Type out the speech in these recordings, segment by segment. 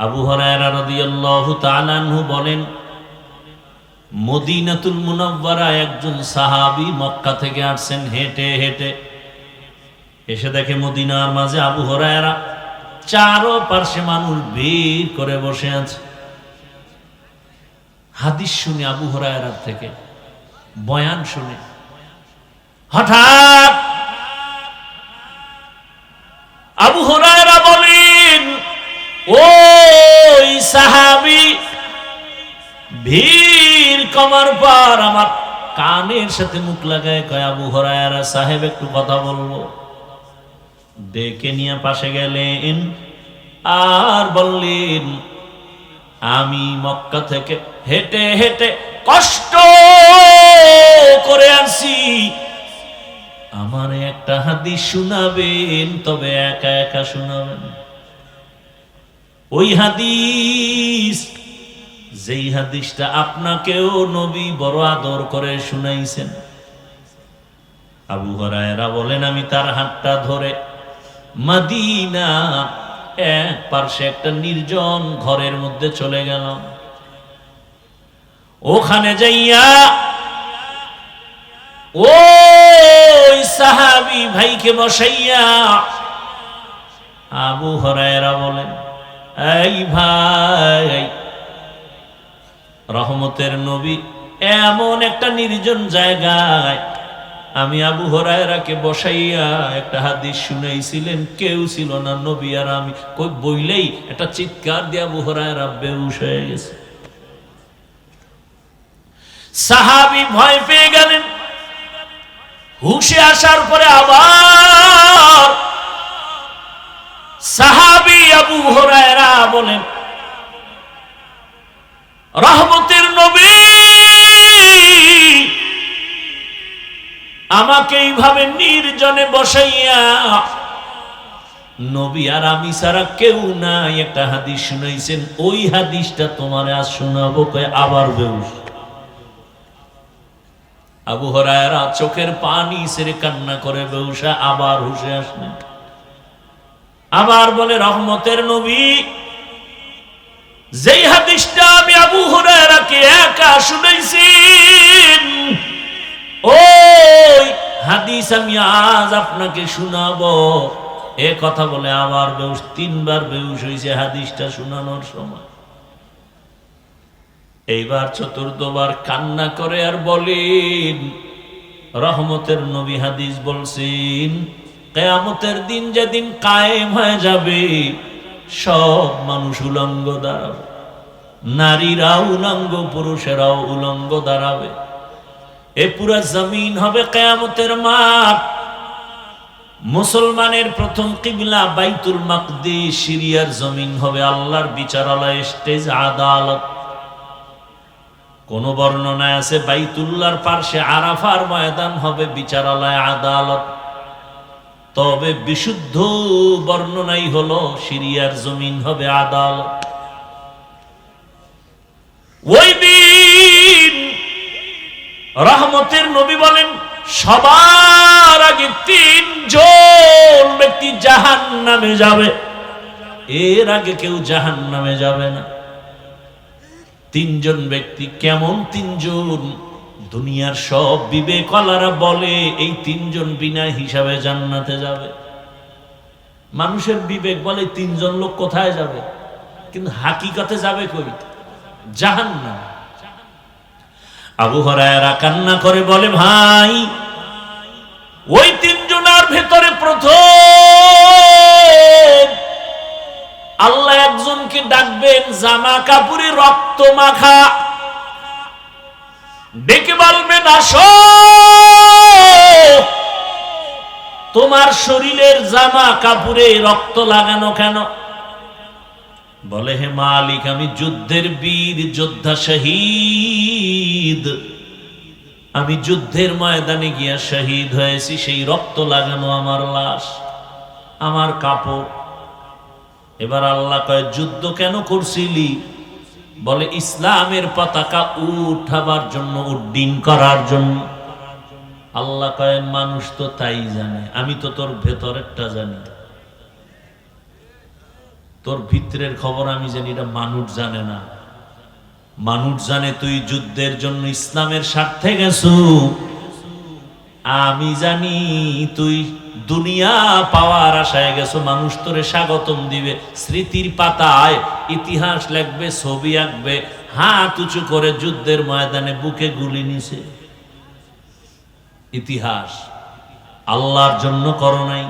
আবু হুরায়রা রাদিয়াল্লাহু তাআলা আনহু বলেন, মদিনাতুল মুনাওয়ারা একজন সাহাবী মক্কা থেকে আসছেন হেঁটে হেঁটে। এসে দেখে মদিনার মাঝে আবু হুরায়রা, চারো পার্শ্বে মানুষ ভিড় করে বসে আছে। হাদিস শুনে আবু হুরায়রার থেকে, বয়ান শুনে, হঠাৎ আবু হুরায়রা বলেন, ওই সাহাবী ভিড় কমার পর আমার কানের সাথে মুখ লাগায় কয়, আবু হুরায়রা সাহেব একটু কথা বলবো। ডেকে নিয়ে পাশে গেলেন আর বললেন, আমি মক্কা থেকে হেঁটে হেঁটে কষ্ট করে আসি, আমার একটা হাদিস শোনাবেন, তবে একা একা শোনাবেন। ওই হাদিস, যেই হাদিসটা আপনাকেও নবী বড় আদর করে শুনাইছেন। আবু হুরায়রা বলেন, আমি তার হাতটা ধরে মদিনা এক পার্শ্বে একটা নির্জন ঘরের মধ্যে চলে গেলাম। ওখানে যাইয়া ওই সাহাবী ভাইকে বসাইয়া আবু হুরায়রা বলেন, এই ভাই, রহমতের নবী এমন একটা নির্জন জায়গায় আমি আবু হুরায়রাকে বসাইয়া একটা হাদিস শুনাইছিলেন, কেউ ছিল না, নবী আর আমি। কই বইলেই একটা চিৎকার দিয়ে আবু হুরায়রা বেহুশ হয়ে গেছে। সাহাবী ভয় পেয়ে গেলেন। হুশে আসার পরে আবার সাহাবী আবু হুরায়রা বলেন, রহমতের নবী আমাকে এইভাবে নির্জনে বসাইয়া, নবী আর আমি ছাড়া কেউ নাই, একটা হাদিস শুনাইছেন, ওই হাদিসটা তোমার আজ শোনাবো। কয়ে আবার বেহুশ। আবু হুরায়রা চোখের পানি ছেড়ে কান্না করে বেহুশা আবার হুশে আসলেন। আবার বলে, রহমতের নবী যেই হাদিসটা আমি আবু হুরায়রাকে একা শুনাইছি, ওই হাদিস আমি আজ আপনাকে শোনাবো। এ কথা বলে আবার বেহুশ, তিনবার বেহুশ হয়েছে হাদিসটা শোনানোর সময়। এইবার চতুর্থবার কান্না করে আর বলেন, রহমতের নবী হাদিস বলছেন, কিয়ামতের দিন যেদিন কায়েম হয়ে যাবে, সব মানুষ উলঙ্গ দাঁড়াবে, নারীরাও উলঙ্গ, পুরুষেরাও উলঙ্গ দাঁড়াবে। এ পুরা জমিন হবে কিয়ামতের মাঠ। মুসলমানের প্রথম কিবলা বাইতুল মাকদিস, সিরিয়ার জমিন হবে আল্লাহর বিচারালয়, স্টেজ আদালত। কোন বর্ণনায় আছে বাইতুল্লাহর পার্শ্বে আরাফার ময়দান হবে বিচারালয়, আদালত। তবে বিশুদ্ধ বর্ণনাই হলো সিরিয়ার জমিন হবে আদালত। ওই দিন রহমতের নবী বলেন, সবার আগে তিনজন ব্যক্তি জাহান্নামে যাবে, এর আগে কেউ জাহান্নামে যাবে না। তিনজন ব্যক্তি, কেমন তিনজন? দুনিয়ার সব বিবেকওয়ালারা বলে এই তিনজন বিনা হিসাবে জান্নাতে যাবে। মানুষের বিবেক বলে তিনজন লোক কোথায় যাবে, কিন্তু হাকিকতে যাবে কই? জাহান্নাম। আবু হুরায়রা কান্না করে বলে, ভাই, ওই তিনজনের ভেতরে প্রথম আল্লাহ একজনকে ডাকবেন, জামা কাপড়ে রক্ত মাখা, ডেকে বলবেন, আসো, তোমার শরীরের জামা কাপড়ে রক্ত লাগানো কেন? বলে, হে মালিক, আমি যুদ্ধের বীর যোদ্ধা, শহীদ, আমি যুদ্ধের ময়দানে গিয়া শহীদ হয়েছি, সেই রক্ত লাগানো আমার লাশ, আমার কাপড়। এবার আল্লাহ কয়, যুদ্ধ কেন করছিলি? বলে, ইসলামের পতাকা উঠাবার জন্য, উড্ডীন করার জন্য। আল্লাহ কয়, মানুষ তো তাই জানে, আমি তো তোর ভেতরেরটা জানি। তোর ভিতরের খবর আমি জানি, এটা মানুষ জানে না। মানুষ জানে তুই যুদ্ধের জন্য ইসলামের স্বার্থে গেছো, আমি জানি তুই দুনিয়া পাওয়ার আশায় গেছো। মানুষ তোরে স্বাগতম দিবে, স্মৃতির পাতায় ইতিহাস লিখবে, ছবি আঁকবে, হাত উঁচু করে যুদ্ধের ময়দানে বুকে গুলি নিছে। ইতিহাস আল্লাহর জন্য করো নাই।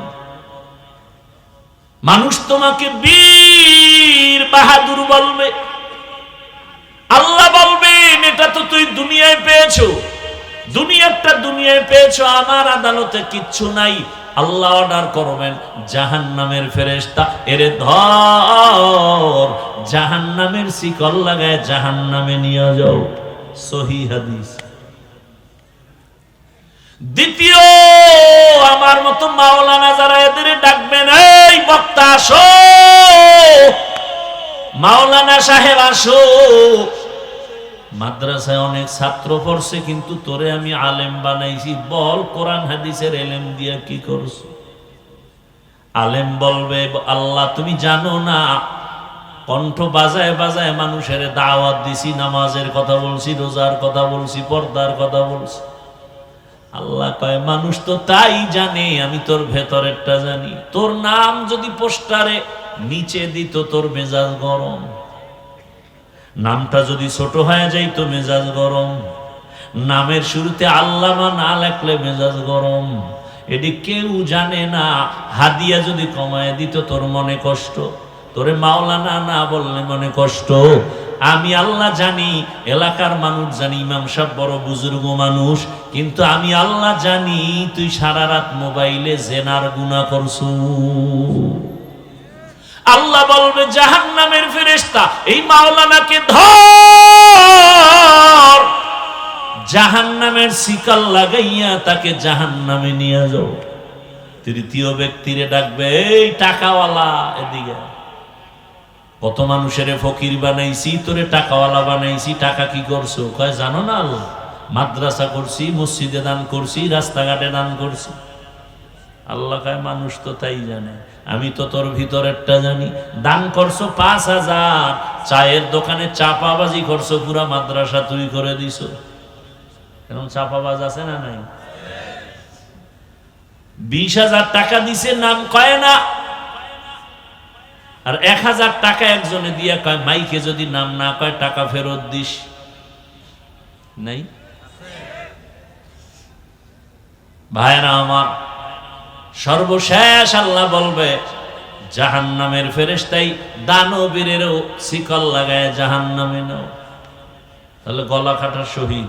মানুষ তোমাকে বীর বাহাদুর বলবে, আল্লাহ বলবেন এটা তো তুই দুনিয়ায় পেয়েছো, দুনিয়ায় পেয়েছো, আমার আদালতে কিচ্ছু নাই। আল্লাহ অর্ডার করবেন, জাহান্নামের ফেরেশতা এরে ধর, জাহান্নামের শিকল লাগায় জাহান্নামে নিয়ে যাও। সহিহ হাদিস। দ্বিতীয়, আমার মতো মাওলানা যারা এদের ডাকবেন, এই বক্তা আসো, মাওলানা সাহেব আসো, মাদ্রাসায় অনেক ছাত্র পড়ছে কিন্তু তোরে আমি আলেম বানাইছি, বল কোরআন হাদিসের এলেম দিয়া কি করছো? আলেম বলবে, আল্লাহ তুমি জানো না, কণ্ঠ বাজায় বাজায় মানুষের দাওয়াত দিছি, নামাজের কথা বলছি, রোজার কথা বলছি, পর্দার কথা বলছি। আল্লাহ কয় মানুষ তো তাই জানে, আমি তোর ভেতরেরটা জানি। তোর নাম যদি পোস্টারে নিচে দিত তোর মেজাজ গরম, নামটা যদি ছোট হয়ে যাইত মেজাজ গরম, নামের শুরুতে আল্লামা না লেখলে মেজাজ গরম। এটি কেউ জানে না। হাদিয়া যদি কমায় দিত তোর মনে কষ্ট, তোরে মাওলানা না বললে মনে কষ্ট। আমি আল্লাহ জানি, এলাকার মানুষ জানি, ইমাম সাহেব বড় বুজুর্গ মানুষ, কিন্তু আমি আল্লাহ জানি তুই সারা রাত মোবাইলে জেনার গুনাহ করছু। আল্লাহ বলবে জাহান্নামের ফেরেশতা এই মাওলানাকে ধর, জাহান্নামের শিকল লাগাইয়া তাকে জাহান্নামে নিয়ে যাও। তৃতীয় ব্যক্তিরে ডাকবে, এই টাকাওয়ালা এদিকে। কত মানুষের ফকির বানাইছি, তোরে টাকাওয়ালা বানাইছি, টাকা কি করছো? কয় জানো না আল্লাহ, মাদ্রাসা করছি, মসজিদে দান করছি, রাস্তাঘাটে দান করছি। আল্লাহ কয় মানুষ তো তাই জানে, আমি তো তোর ভিতরেরটা জানি। দান করছো ৫,০০০, চায়ের দোকানে চাপাবাজি করছো, পুরা মাদ্রাসা তুই করে দিছো। এরকম চাপাবাজ আছে না নাই? ২০,০০০ টাকা দিছে, নাম কয় না, আর ১,০০০ টাকা একজনে দিয়া কয় মাইকে যদি নাম না কয় টাকা ফেরত দিস। নাই ভাইরা আমার, সর্বশেষ আল্লাহ বলবে জাহান্নামের ফেরেশতাই দানবীরেরও শিকল লাগায় জাহান্নামে নাও। তাহলে গলা কাটা শহীদ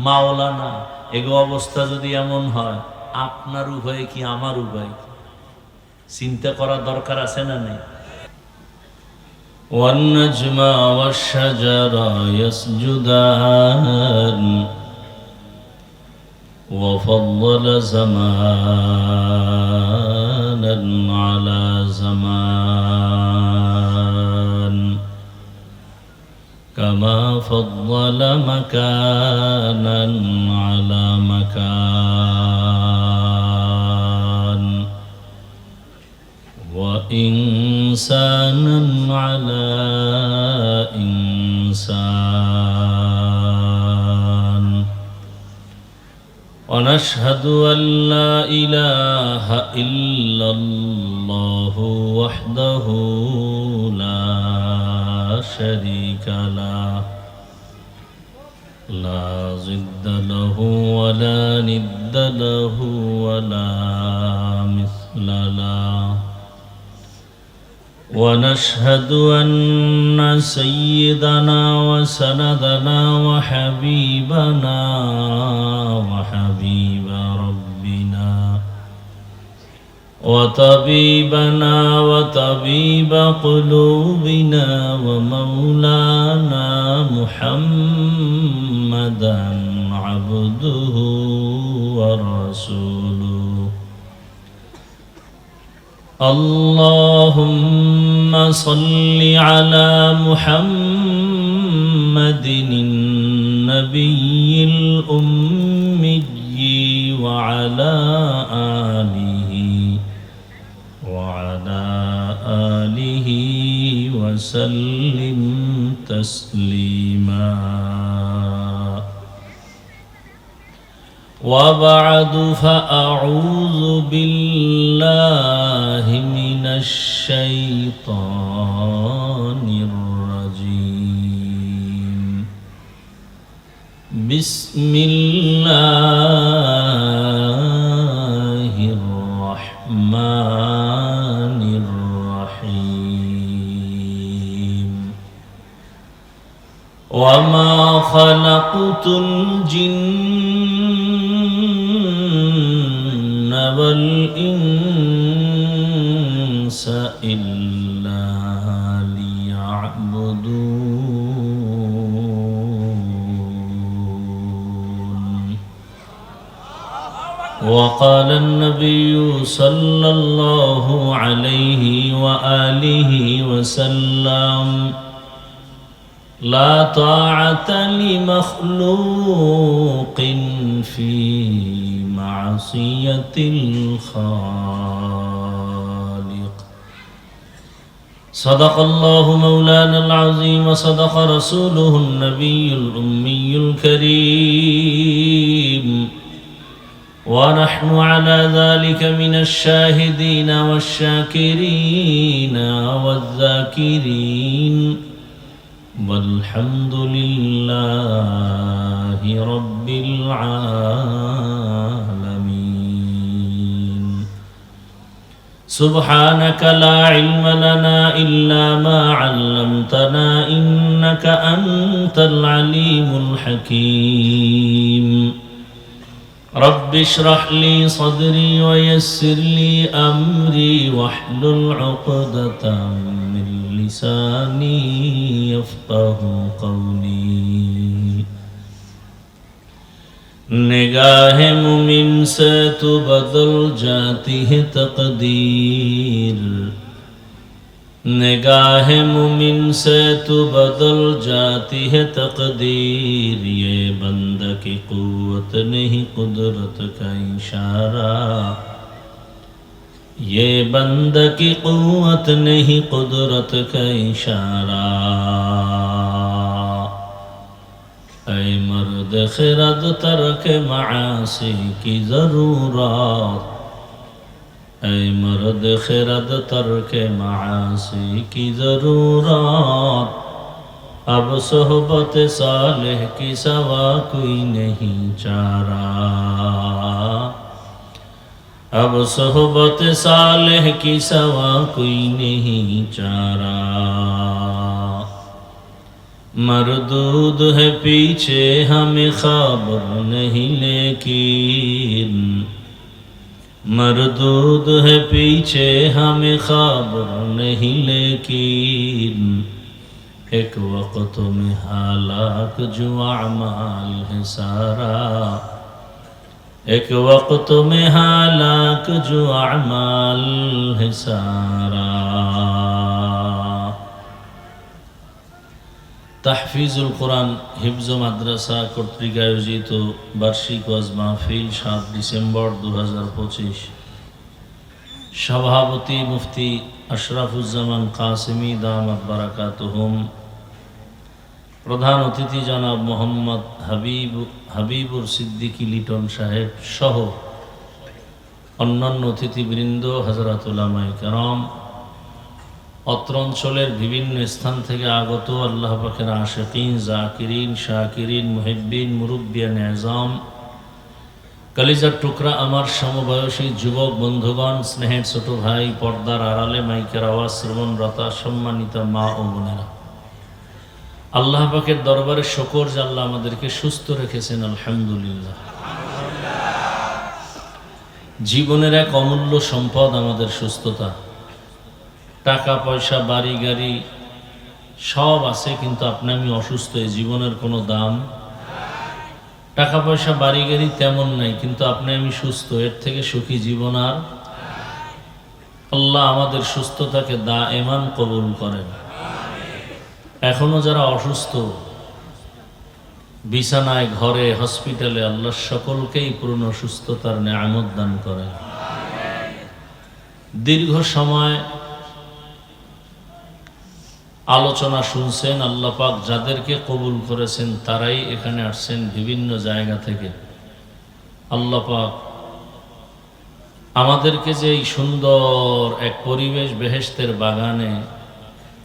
মাওলানা, এগো অবস্থা যদি এমন হয়, আপনার উপায় কি আমার উপায়? চিন্তা করার দরকার আছে না নেই? والنجم والشجر يسجدان وفضل زمانا على زمان كما فضل مكانا على مكان وإنسانا على إنسان ونشهد أن لا إله إلا الله وحده لا شريك له لا ضد له ولا ند له ولا مثل له ونشهد أن سيدنا وسندنا وحبيبنا وحبيب ربنا وطبيبنا وطبيب قلوبنا ومولانا محمدا عبده ورسوله اللهم صل على محمد النبي الأمي وعلى آله وعلى وعلى آله وسلم تسليما وبعد فأعوذ بالله من الشيطان الرجيم بسم الله الرحمن الرحيم وما خلقت الجن والإنس إلا ليعبدون وقال النبي صلى الله عليه وآله وسلم لا طاعة لمخلوق في معصية الخالق صدق الله مولانا العظيم وصدق رسوله النبي الأمي الكريم ونحن على ذلك من الشاهدين والشاكرين والذاكرين والحمد لله رب العالمين سبحانك لا علم لنا إلا ما علمتنا إنك أنت العليم الحكيم رب اشرح لي صدري ويسر لي أمري واحلل عقدة من لساني يفقه قولي نگاہ مومن سے تو بدل جاتی ہے تقدیر نگاہ مومن سے تو بدل جاتی ہے تقدیر یہ بندہ کی قوت نہیں قدرت کا اشارہ یہ بندہ کی قوت نہیں قدرت کا اشارہ اے مرد خرد ترک معاصی کی ضرورت اے مرد خرد ترک معاصی کی ضرورت اب صحبت صالح کی سوا کوئی نہیں چارہ اب صحبت صالح کی سوا کوئی نہیں چارہ مردود ہے پیچھے ہمیں خبر نہیں لیکن مردود ہے پیچھے ہمیں خبر نہیں لیکن ایک وقت میں ہلاک جو اعمال ہے سارا ایک وقت میں ہلاک جو اعمال ہے سارا তাহফিজুল কোরআন হিফজ মাদ্রাসা কর্তৃক আয়োজিত বার্ষিক ওয়াজ মাহফিল ৭ ডিসেম্বর ২০২৫ সভাপতি মুফতি আশরাফুজ্জামান কাসেমি দামাত বারাকাতুহুম প্রধান অতিথি জনাব মোহাম্মদ হাবিবুর সিদ্দিকী লিটন সাহেব সহ অন্যান্য অতিথিবৃন্দ হযরত উলামায়ে কেরাম অত্র অঞ্চলের বিভিন্ন স্থান থেকে আগত আল্লাহ পাকের আশিকিন জাকিরিন শাকিরিন মুহিব্বিন মুরব্বিয়ান আযম কলিজার টুকরা আমার সমবয়সী যুবক বন্ধুগণ স্নেহের ছোট ভাই পর্দার আড়ালে মাইকের আওয়াজ শ্রবণরত সম্মানিত মা ও বোনেরা আল্লাহ পাকের দরবারে শুকর যে আল্লাহ আমাদেরকে সুস্থ রেখেছেন আলহামদুলিল্লাহ জীবনের এক অমূল্য সম্পদ আমাদের সুস্থতা টাকা পয়সা বাড়ি গাড়ি সব আছে কিন্তু আপনি আমি অসুস্থ এই জীবনের কোনো দাম টাকা পয়সা বাড়ি গাড়ি তেমন নাই কিন্তু আপনি আমি সুস্থ এর থেকে সুখী জীবন আর আল্লাহ আমাদের সুস্থতাকে দায়েমান কবুল করেন এখনো যারা অসুস্থ বিছানায় ঘরে হসপিটালে আল্লাহ সকলকেই পূর্ণ সুস্থতার নেয়ামত দান করেন দীর্ঘ সময় আলোচনা শুনছেন। আল্লাহ পাক যাদেরকে কবুল করেছেন তারাই এখানে আসছেন বিভিন্ন জায়গা থেকে। আল্লাহ পাক আমাদেরকে যে এই সুন্দর এক পরিবেশ বেহেশতের বাগানে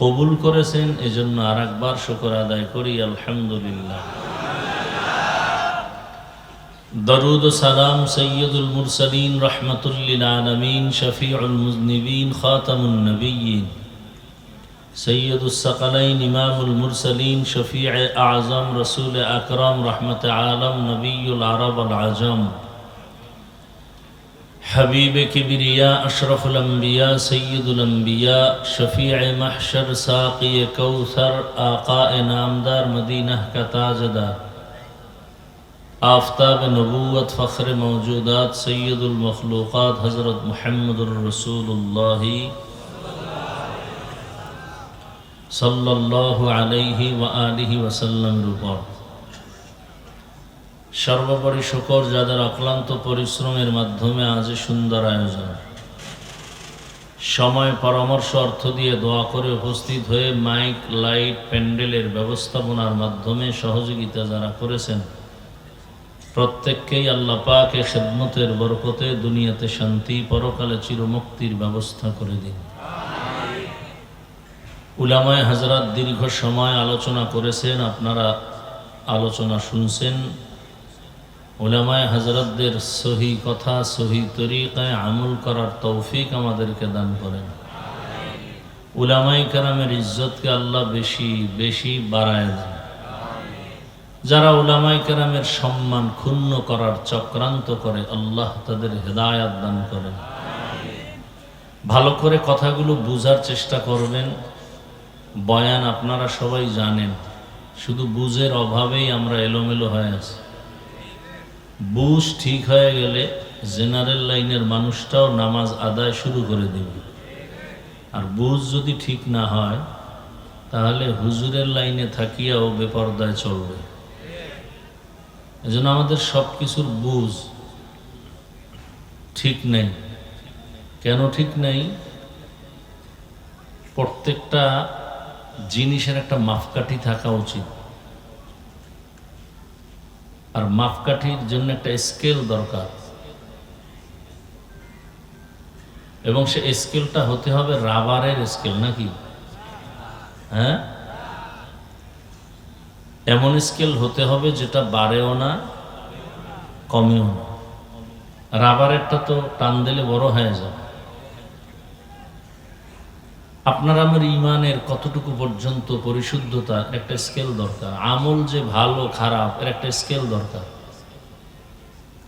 কবুল করেছেন, এজন্য আর একবার শুকর আদায় করি আলহামদুলিল্লাহ। দরুদ ও সালাম সৈয়দুল মুরসালিন রহমাতুল লিল আলামিন শফিউল মুজনিবিন খাতামুন নবিয়্যিন সৈয়দুস সাকালাইন ইমামুল মুরসালিন শফিউ আযম রাসূল আকরাম রহমতে আলম নবিয়ুল আরব আল আজম حبیب کبریا اشرف الانبیاء سید الانبیاء شفیع محشر ساقی کوثر آقا نامدار مدینہ کا تاجدار آفتاب نبوت فخر موجودات سید المخلوقات حضرت محمد الرسول اللہ صلی اللہ علیہ وآلہ وسلم رپورٹ সর্বোপরি শুকর যাদের অক্লান্ত পরিশ্রমের মাধ্যমে আজ সুন্দর আয়োজন, সময় পরামর্শ অর্থ দিয়ে দোয়া করে উপস্থিত হয়ে মাইক লাইট প্যান্ডেলের ব্যবস্থাপনার মাধ্যমে সহযোগিতা যারা করেছেন, প্রত্যেককেই আল্লাহ পাক এ খিদমতের বরকতে দুনিয়াতে শান্তি, পরকালে চিরমুক্তির ব্যবস্থা করে দিন। উলামায়ে হযরত দীর্ঘ সময় আলোচনা করেছেন, আপনারা আলোচনা শুনছেন। উলামায়ে হযরতদের সহি কথা, সহি তরিকায় আমল করার তৌফিক আমাদেরকে দান করেন। উলামায়ে কেরামের ইজ্জতকে আল্লাহ বেশি বেশি বাড়ায় দেন। যারা উলামায়ে কেরামের সম্মান ক্ষুণ্ণ করার চক্রান্ত করে, আল্লাহ তাদের হেদায়েত দান করেন। ভালো করে কথাগুলো বুঝার চেষ্টা করবেন। বয়ান আপনারা সবাই জানেন, শুধু বুঝের অভাবেই আমরা এলোমেলো হয়ে আছি। বুঝ ঠিক হয়ে গেলে জেনারেল লাইনের মানুষটাও নামাজ আদায় শুরু করে দেবে, আর বুঝ যদি ঠিক না হয় তাহলে হুজুরের লাইনে থাকিয়াও বেপরদায় চলবে। এজন্য আমাদের সব কিছুর বুঝ ঠিক নেই। কেন ঠিক নেই? প্রত্যেকটা জিনিসের একটা মাপকাঠি থাকা উচিত, আর মাপকাঠির জন্য একটা স্কেল দরকার, এবং সে স্কেলটা হতে হবে রাবারের স্কেল, নাকি? হ্যাঁ, এমন স্কেল হতে হবে যেটা বাড়েও না কমেও না। রাবারেরটা তো টান দিলে বড় হয়ে যাবে। আপনার আমার ইমানের কতটুকু পর্যন্ত পরিশুদ্ধতা, একটা স্কেল দরকার। আমল যে ভালো খারাপ এর একটা স্কেল দরকার।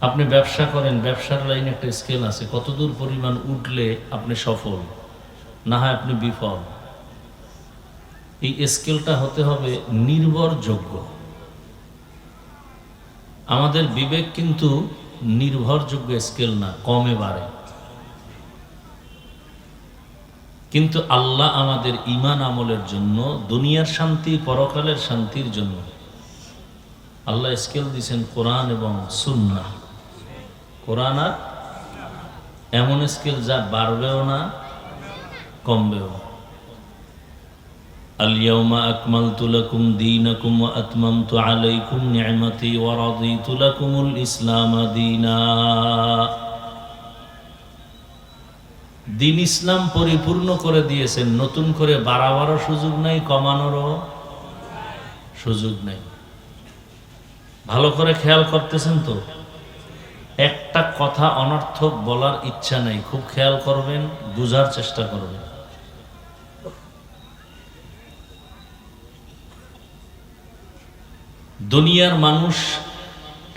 আপনি ব্যবসা করেন, ব্যবসার লাইনে একটা স্কেল আছে, কতদূর পরিমাণ উঠলে আপনি সফল, না হয় আপনি বিফল। এই স্কেলটা হতে হবে নির্ভরযোগ্য। আমাদের বিবেক কিন্তু নির্ভরযোগ্য স্কেল না, কমে বাড়ে। কিন্তু আল্লাহ আমাদের ঈমান আমলের জন্য, দুনিয়ার শান্তি পরকালের শান্তির জন্য আল্লাহ স্কেল দিয়েছেন কোরআন এবং সুন্নাহ। কোরআন আর এমন স্কেল যা বাড়বেও না কমবেও না। আল-ইয়াওমা আকমালতু লাকুম দীনাকুম ওয়া আতমামতু আলাইকুম নি'মাতি ওয়া রাদিতু লাকুমুল ইসলাম দীনা। দিন ইসলাম পরিপূর্ণ করে দিয়েছেন, নতুন করে বাড়াবারও সুযোগ নাই, কমানোরও সুযোগ নাই। ভালো করে খেয়াল করতেছেন তো? একটা কথা অনর্থক বলার ইচ্ছা নেই, খুব খেয়াল করবেন, বুঝার চেষ্টা করবেন। দুনিয়ার মানুষ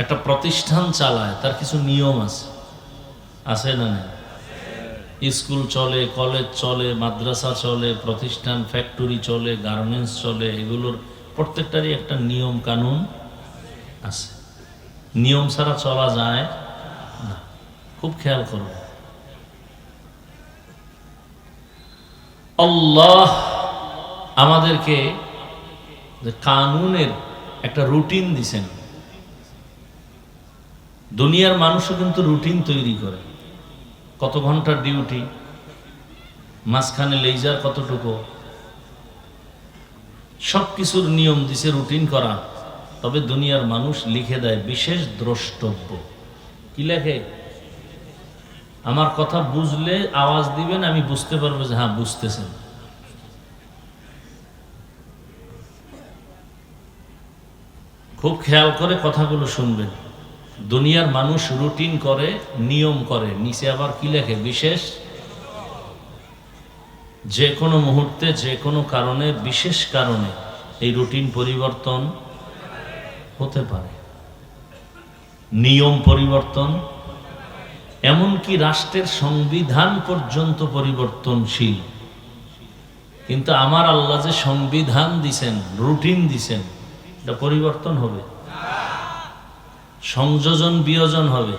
একটা প্রতিষ্ঠান চালায়, তার কিছু নিয়ম আছে, আছে না নেই? স্কুল চলে, কলেজ চলে, মাদ্রাসা চলে, প্রতিষ্ঠান ফ্যাক্টরি চলে, গার্মেন্টস চলে, এগুলোর প্রত্যেকটারই একটা নিয়ম কানুন আছে। নিয়ম ছাড়া চলা যায় না, খুব খেয়াল করবে। আল্লাহ আমাদেরকে কানুনের একটা রুটিন দিছেন। দুনিয়ার মানুষও কিন্তু রুটিন তৈরি করে। কত ঘন্টার ডিউটি, মাঝখানে লেজার কতটুকু, সবকিছুর নিয়ম দিছে রুটিন করা। তবে দুনিয়ার মানুষ লিখে দেয় বিশেষ দ্রষ্টব্য। কি লেখে? আমার কথা বুঝলে আওয়াজ দিবেন, আমি বুঝতে পারবো যে হ্যাঁ বুঝতেছেন। খুব খেয়াল করে কথাগুলো শুনবেন। দুনিয়ার মানুষ রুটিন করে, নিয়ম করে, নিচে আবার কি লেখে? বিশেষ। যে কোনো মুহূর্তে যে কোনো কারণে, বিশেষ কারণে এই রুটিন পরিবর্তন হতে পারে, নিয়ম পরিবর্তন, এমনকি রাষ্ট্রের সংবিধান পর্যন্ত পরিবর্তনশীল। কিন্তু আমার আল্লাহ যে সংবিধান দিছেন, রুটিন দিছেন, এটা পরিবর্তন হবে, সংযোজন বিয়োজন হবে।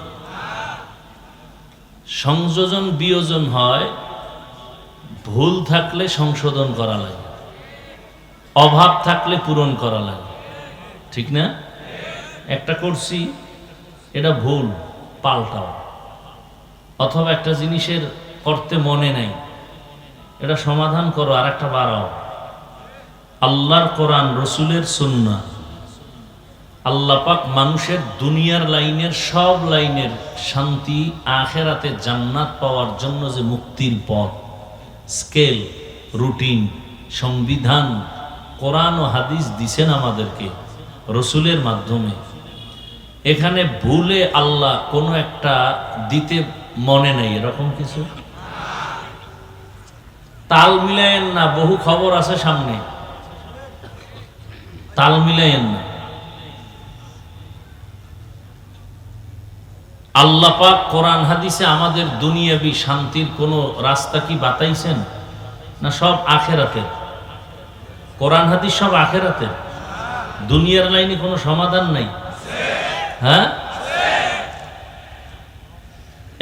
সংযোজন বিয়োজন হয় ভুল থাকলে সংশোধন করা লাগে, অভাব থাকলে পূরণ করা লাগে, ঠিক না? একটা করছি, এটা ভুল, পাল্টাও। অথবা একটা জিনিসের করতে মনে নাই, এটা সমাধান করো, আর একটা বাড়াও। আল্লাহর কোরআন, রসুলের সুন্নাহ, আল্লাহ পাক মানুষের দুনিয়ার লাইনের, সব লাইনের শান্তি, আখেরাতে জান্নাত পাওয়ার জন্য যে মুক্তির পথ, স্কেল, রুটিন, সংবিধান, কোরআন ও হাদিস দিছেন আমাদেরকে রসুলের মাধ্যমে। এখানে ভুলে আল্লাহ কোনো একটা দিতে মনে নেই, এরকম কিছু। তাল মিলায়েন না, বহু খবর আছে সামনে, তাল মিলায়েন না। আল্লাহ পাক কোরআন হাদিসে আমাদের দুনিয়াবি শান্তির কোনো রাস্তা কি বাতাইছেন? না সব আখেরাতের? কোরআন হাদিস সব আখেরাতের, দুনিয়ার লাইনে কোনো সমাধান নাই। হ্যাঁ,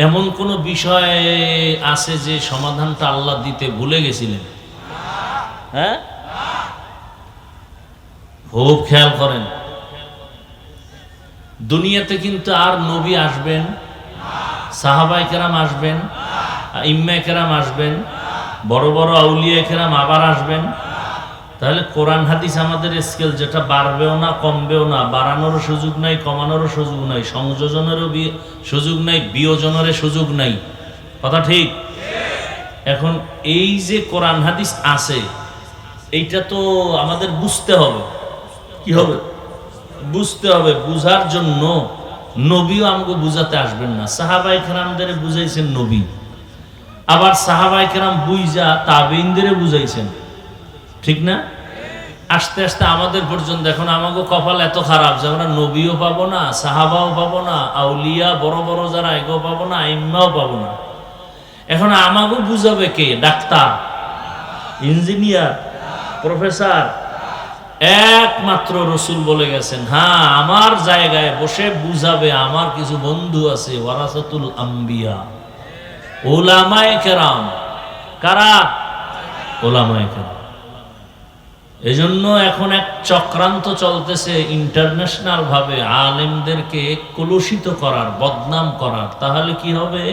এমন কোন বিষয় আছে যে সমাধানটা আল্লাহ দিতে ভুলে গেছিলেন? হ্যাঁ, খুব খেয়াল করেন। দুনিয়াতে কিন্তু আর নবী আসবেন, সাহাবায়ে কেরাম আসবেন, ইমামে কেরাম আসবেন, বড় বড় আউলিয়া কেরাম আবার আসবেন। তাহলে কোরআন হাদিস আমাদের স্কেল, যেটা বাড়বেও না কমবেও না, বাড়ানোরও সুযোগ নাই, কমানোরও সুযোগ নাই, সংযোজনেরও সুযোগ নাই, বিয়োজনেরও সুযোগ নাই। কথা ঠিক? এখন এই যে কোরআন হাদিস আছে, এইটা তো আমাদের বুঝতে হবে। কি হবে? বুঝতে হবে। বুঝার জন্য নবীও আমাকে বুঝাতে আসবেন না, সাহাবায়ে কেরামদের বুঝাইছেন নবী, আবার সাহাবায়ে কেরাম বুঝা তাবেঈনদের বুঝাইছেন, ঠিক না? আস্তে আস্তে আমাদের পর্যন্ত এখন আমাকে কপাল এত খারাপ যে আমরা নবীও পাবো না, সাহাবাও পাবো না, আউলিয়া বড় বড় যারা এগো পাবো না, ইমামও পাবো না। এখন আমাকে বুঝাবে কে? Doctor, engineer, professor? একমাত্র রসুল বলে গেছেন, হ্যাঁ আমার জায়গায় বসে বুঝাবে আমার কিছু বন্ধু আছে, ওয়ারাসাতুল আম্বিয়া, উলামায়ে কেরাম। কারা? উলামায়ে কেরাম। এজন্য এখন এক চক্রান্ত চলতেছে ইন্টারন্যাশনাল ভাবে আলেমদেরকে কলুষিত করার, বদনাম করার। তাহলে কি হবে?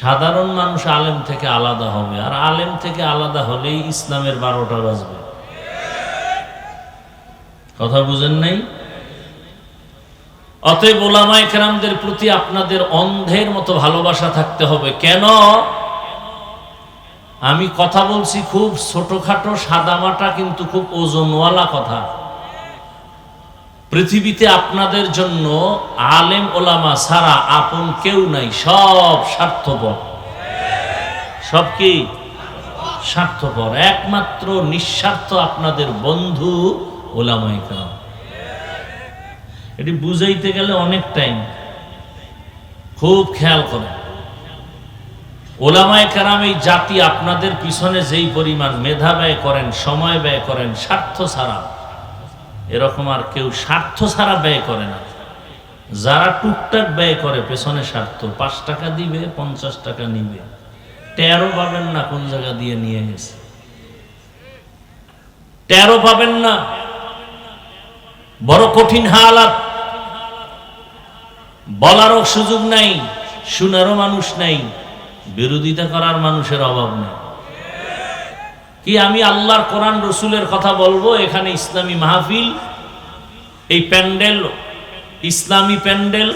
সাধারণ মানুষ আলেম থেকে আলাদা হবে, আর আলেম থেকে আলাদা হলেই ইসলামের 12টা বাজবে। কথা বুঝেন নাই? অতএব উলামায়ে কেরামদের প্রতি আপনাদের অন্ধের মতো ভালোবাসা থাকতে হবে। কেন? আমি কথা বলছি খুব ছোটখাটো সাদামাটা, কিন্তু খুব ওজনওয়ালা কথা। পৃথিবীতে আপনাদের জন্য আলেম ওলামা ছাড়া আপন কেউ নাই, সব স্বার্থপর। সব কি? স্বার্থপর। একমাত্র নিঃস্বার্থ আপনাদের বন্ধু উলামায়ে কেরাম। এটি বুঝাইতে গেলে অনেক টাইম, খুব খেয়াল করেন। উলামায়ে কেরাম এই জাতি আপনাদের পিছনে যেই পরিমাণ মেধা ব্যয় করেন, সময় ব্যয় করেন, স্বার্থ ছাড়া, এরকম আর কেউ স্বার্থ ছাড়া ব্যয় করে না। যারা টুকটাক ব্যয় করে পেছনে স্বার্থ, 5 টাকা দিবে, 50 টাকা নিবে, টেরও পাবেন না কোন জায়গা দিয়ে নিয়ে গেছে, টেরও পাবেন না। বড় কঠিন হালাত, বলারও সুযোগ নাই, শোনারও মানুষ নাই, বিরোধিতা করার মানুষের অভাব নেই। কি আমি আল্লাহর কোরআন রসুলের কথা বলবো, এখানে ইসলামী মাহফিল, এই প্যান্ডেল ইসলামী প্যান্ডেল,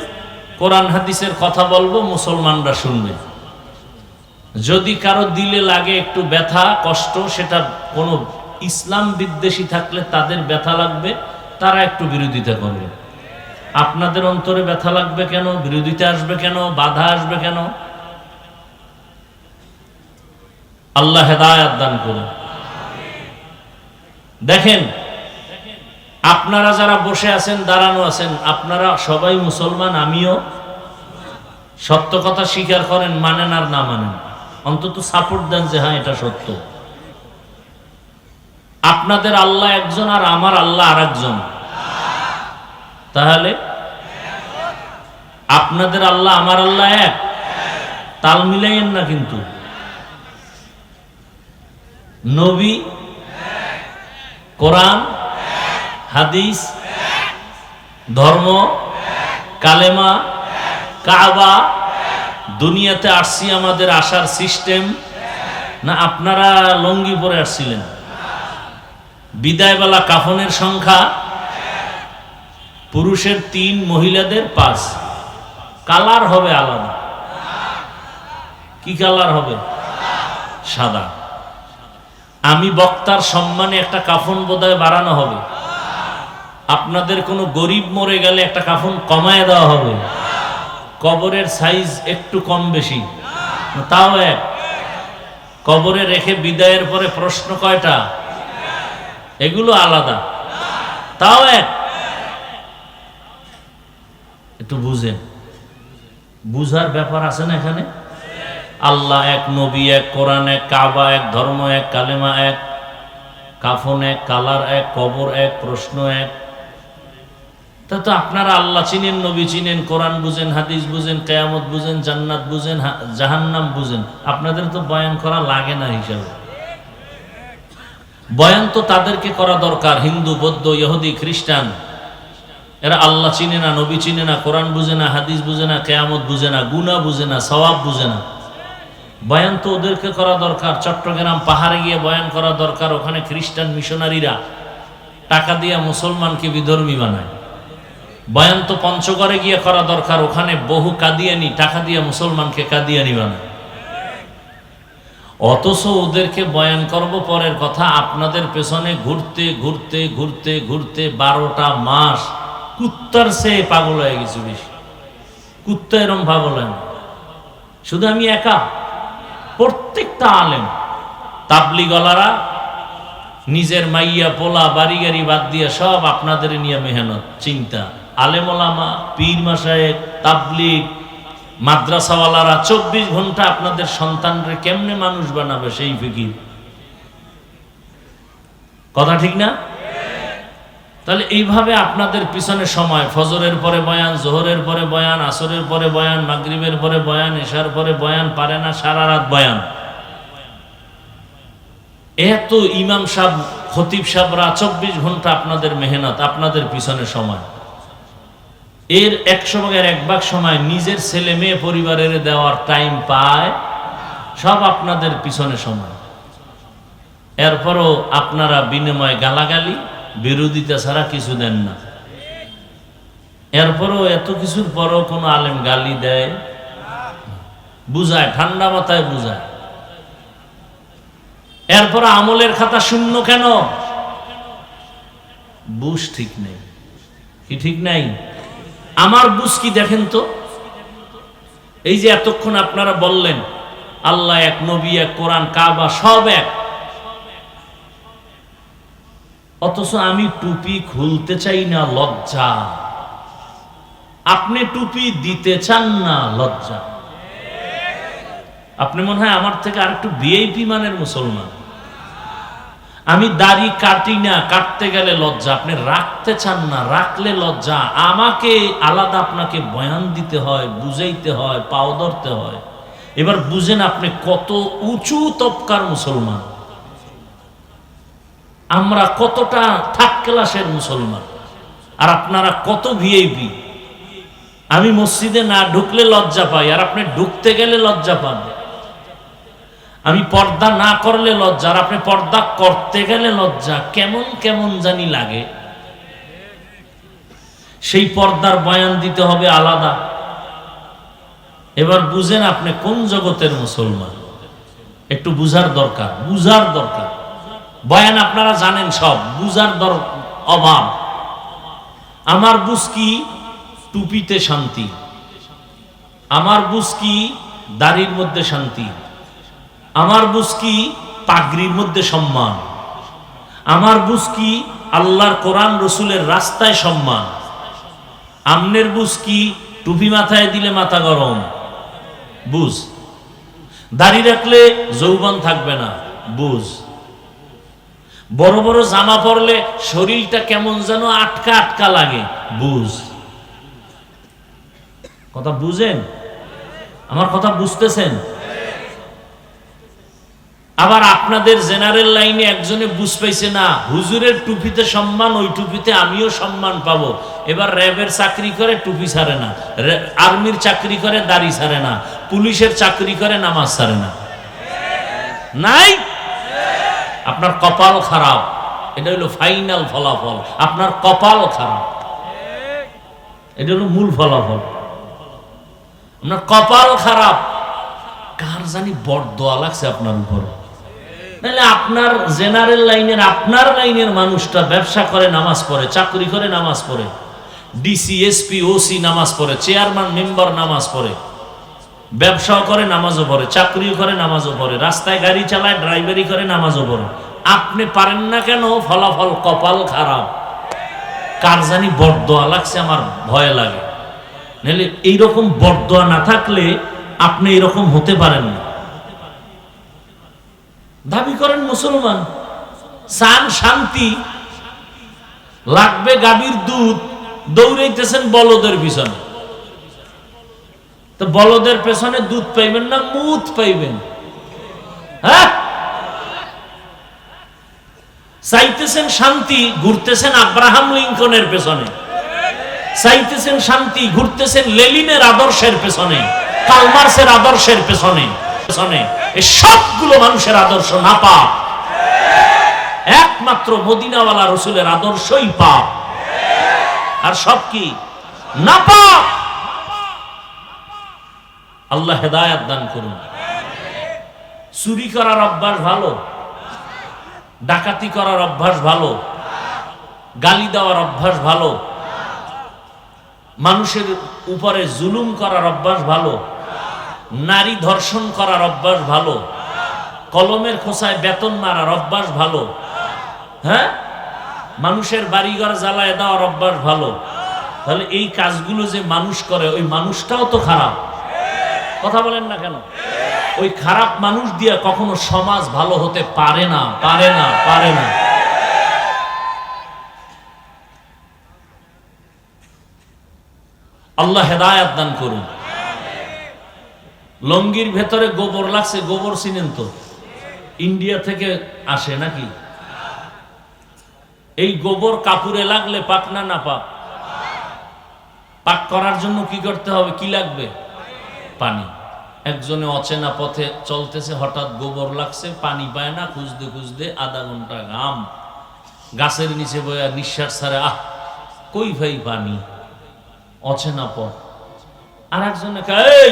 কোরআন হাদিসের কথা বলবো, মুসলমানরা শুনবে। যদি কারো দিলে লাগে একটু ব্যথা কষ্ট, সেটা কোনো ইসলাম বিদ্বেষী থাকলে তাদের ব্যথা লাগবে, তারা একটু বিরোধিতা করবে। আপনাদের অন্তরে ব্যথা লাগবে কেন? বিরোধিতা আসবে কেন? বাধা আসবে কেন? আল্লাহ হেদায়েত দান করুন। দেখেন, আপনারা যারা বসে আছেন, দাঁড়ানো আছেন, আপনারা সবাই মুসলমান, আমিও। সত্য কথা স্বীকার করেন, মানেন আর না মানেন, অন্তত সাপোর্ট দেন যে হ্যাঁ এটা সত্য। আপনাদের আল্লাহ একজন আর আমার আল্লাহ আর একজন। তাহলে আপনাদের আল্লাহ আমার আল্লাহ এক, তাল মিলাইয়েন না কিন্তু। নবী, কোরআন, হাদিস, ধর্ম, কালেমা, কাবা, দুনিয়াতে আসছি আমাদের আসার সিস্টেম না? আপনারা লঙ্গি পরে আসছিলেন? বিদায়বেলা কাফনের সংখ্যা পুরুষের 3, মহিলাদের 5। কালার হবে আলাদা। কি কালার হবে? সাদা। আমি বক্তার সম্মানে একটা কাফন বোধহয় বাড়ানো হবে। আপনাদের কোনো গরিব মরে গেলে একটা কাফন কমায় দেওয়া হবে। কবরের সাইজ একটু কম বেশি, তাও এক। কবরে রেখে বিদায়ের পরে প্রশ্ন কয়টা? এগুলো আলাদা, তাও এক। একটু বুঝেন, বুঝার ব্যাপার আছে না এখানে? আল্লাহ এক, নবী এক, কোরআন এক, কাবা এক, ধর্ম এক, কালেমা এক, কাফন এক, কালার এক, কবর এক, প্রশ্ন এক। তা তো আপনারা আল্লাহ চিনেন, নবী চিনেন, কোরআন বুঝেন, হাদিস বুঝেন, কিয়ামত বুঝেন, জান্নাত বুঝেন, জাহান্নাম বুঝেন, আপনাদের তো বয়ান করা লাগে না হিসাবে। বয়ান তো তাদেরকে করা দরকার, হিন্দু, বৌদ্ধ, ইহুদি, খ্রিস্টান। এরা আল্লাহ চিনে না, নবী চিনে না, কোরআন বুঝে না, হাদিস বুঝে না, কিয়ামত বুঝে না, গুনাহ বুঝে না, সওয়াব বুঝে না। বয়ান তো ওদেরকে করা দরকার। চট্টগ্রাম পাহাড়ে গিয়ে বয়ান করা দরকার। ওখানে খ্রিস্টান মিশনারিরা টাকা দিয়ে মুসলমানকে বিধর্মী বানায়। বয়ান তো পঞ্চগড়ে গিয়ে করা দরকার। ওখানে বহু কাদিয়ানি টাকা দিয়ে মুসলমানকে কাদিয়ানি বানায়। অথচ ওদেরকে বয়ান করব পরের কথা, আপনাদের পেছনে ঘুরতে ঘুরতে ঘুরতে ঘুরতে 12টা মাস কুত্তার চেয়ে পাগল হয়ে গেছে বেশি। কুত্তা এরম পাগল হয় না। শুধু আমি একা, প্রত্যেকটা আলেম, তাবলিগলারা নিজের মাইয়া পোলা বাড়ি গাড়ি বাদ দিয়ে সব আপনাদের নিয়ে মেহনত চিন্তা। আলেম ওলামা, পীর মাশায়েখ, তাবলিগ, মাদ্রাসাওয়ালারা 24 ঘন্টা আপনাদের সন্তানরে কেমনে মানুষ বানাবে সেই ফিকির। কথা ঠিক না? তাহলে এইভাবে আপনাদের পিছনে সময়, ফজরের পরে বয়ান, জোহরের পরে বয়ান, আসরের পরে বয়ান, মাগরিবের পরে বয়ান, এশার পরে বয়ান, পারে না সারা রাত বয়ান। এত ইমাম সাহেব, খতিব সাহেবরা 24 ঘন্টা আপনাদের মেহনত, আপনাদের পিছনে সময়। এর 100 ভাগের 1 ভাগ সময় নিজের ছেলে মেয়ে পরিবারের দেওয়ার টাইম পায়, সব আপনাদের পিছনে সময়। এরপরও আপনারা বিনিময় গালাগালি, বিরোধিতা ছাড়া কিছু দেন না। এরপরও এত কিছুর পরও কোনো আলেম গালি দেয়, বুঝায়, ঠান্ডা মাথায় বুঝায়। এরপর আমলের খাতা শূন্য কেন? বুঝ ঠিক নেই। কি ঠিক নাই? আমার বুঝ কি দেখেন তো। এই যে এতক্ষণ আপনারা বললেন আল্লাহ এক, নবী এক, কোরআন, কাবা সব এক, অথচ আমি টুপি খুলতে চাই না, লজ্জা। আপনি টুপি দিতে চান না, লজ্জা। আপনি মনে হয় আমার থেকে আর একটু ভিআইপি মানের মুসলমান। আমি দাড়ি কাটি না, কাটতে গেলে লজ্জা। আপনি রাখতে চান না, রাখলে লজ্জা। আমাকে আলাদা আপনাকে বয়ান দিতে হয়, বুঝাইতে হয়, পাও ধরতে হয়। এবার বুঝেন আপনি কত উঁচু তবকার মুসলমান, আমরা কতটা থার্ড ক্লাসের মুসলমান, আর আপনারা কত ভিআইপি। আমি মসজিদে না ঢুকলে লজ্জা পাই, আর আপনি ঢুকতে গেলে লজ্জা পান। আমি পর্দা না করলে লজ্জা, আর আপনি পর্দা করতে গেলে লজ্জা, কেমন কেমন জানি লাগে। সেই পর্দার বয়ান দিতে হবে আলাদা। এবার বুঝেন আপনি কোন জগতের মুসলমান, একটু বুঝার দরকার, বুঝার দরকার। বয়ান আপনারা জানেন সব, বুঝার অভাব। আমার বুঝ কি টুপিতে শান্তি, আমার বুঝ কি দাড়ির মধ্যে শান্তি, আমার বুঝ কি পাগড়ির মধ্যে সম্মান, আমার বুঝ কি আল্লাহর কোরআন রসুলের রাস্তায় সম্মান। আমনের বুঝ কি টুপি মাথায় দিলে মাথা গরম বুঝ, দাড়ি রাখলে যৌবন থাকবে না বুঝ, বড় বড় জামা পরলে শরীরটা কেমন যেন আটকা আটকা লাগে বুঝ। কথা বুঝেন? আমার কথা বুঝতেছেন? আবার আপনাদের জেনারেল লাইনে একজনে বুঝ পাইছে না, হুজুরের টুপিতে সম্মান, ওই টুপিতে আমিও সম্মান পাবো। এবার র্যাবের চাকরি করে টুপি ছাড়ে না, আর্মির চাকরি করে দাড়ি ছাড়ে না, পুলিশের চাকরি করে নামাজ ছাড়ে না। নাই, আপনার কপাল খারাপ। এটা হলো ফাইনাল ফলাফল, আপনার কপাল খারাপ। এটা হলো মূল ফলাফল, আপনার কপাল খারাপ। কার জানি বড় দোয়া লাগছে আপনার উপর। তাহলে আপনার জেনারেল লাইনের, আপনার লাইনের মানুষটা ব্যবসা করে নামাজ পড়ে, চাকরি করে নামাজ পড়ে, ডিসি এসপি ওসি নামাজ পড়ে, চেয়ারম্যান মেম্বার নামাজ পড়ে, ব্যবসাও করে নামাজও পড়ে, চাকরিও করে নামাজও পড়ে, রাস্তায় গাড়ি চালায়, ড্রাইভারি করে নামাজও পড়ে। আপনি পারেন না কেন? ফলাফল কপাল খারাপ। কার জানি বড় দোয়া লাগছে, আমার ভয় লাগে। নাহলে এইরকম বড় দোয়া না থাকলে আপনি এরকম হতে পারেন না। দাবি করেন মুসলমান, চান শান্তি, লাগবে গাভীর দুধ, দৌড়াইতেছেন বলদের পিছনে। তো বলদের পেছনে দুধ পাইবেন না মুত পাইবেন? হ্যাঁ, চাইতেছেন শান্তি, ঘুরতেছেন আব্রাহাম লিঙ্কনের পেছনে। চাইতেছেন শান্তি, ঘুরতেছেন লেনিনের আদর্শের পেছনে, কালমার্সের আদর্শের পেছনে। এই সবগুলো মানুষের আদর্শ না পাপ, একমাত্র মদিনাওয়ালা রসুলের আদর্শই পাপ, আর সব কি না পাপ। আল্লাহ হেদায়েত দান করুন। চুরি করার অভ্যাস ভালো, ডাকাতি করার অভ্যাস ভালো, গালি দেওয়ার অভ্যাস ভালো, মানুষের উপরে জুলুম করার অভ্যাস ভালো, নারী ধর্ষণ করার অভ্যাস ভালো, কলমের খোসায় বেতন মারার অভ্যাস ভালো, হ্যাঁ, মানুষের বাড়িঘর জ্বালায় দেওয়ার অভ্যাস ভালো। তাহলে এই কাজগুলো যে মানুষ করে, ওই মানুষটাও তো খারাপ। কথা বলেন না কেন? ওই খারাপ মানুষ দিয়ে কখনো সমাজ ভালো হতে পারে না, পারে না, পারে না। আল্লাহ হেদায়েত দান করুন। লঙ্গির ভেতরে গোবর লাগছে, গোবর চিনেন তো? ইন্ডিয়া থেকে আসে নাকি? এই গোবর কাপড়ে লাগলে পাক না না পাক? পাক করার জন্য কি করতে হবে? কি লাগবে? পানি। একজনে অচেনা পথে চলতেছে, হঠাৎ গোবর লাগছে, পানি পায় না, খুঁজতে খুঁজতে আধা ঘন্টা ঘাম, গাছের নিচে বয়া নিঃশ্বাস ছাড়ে, আহ কই ভাই পানি, অচেনা পথ। আর একজনে কয়,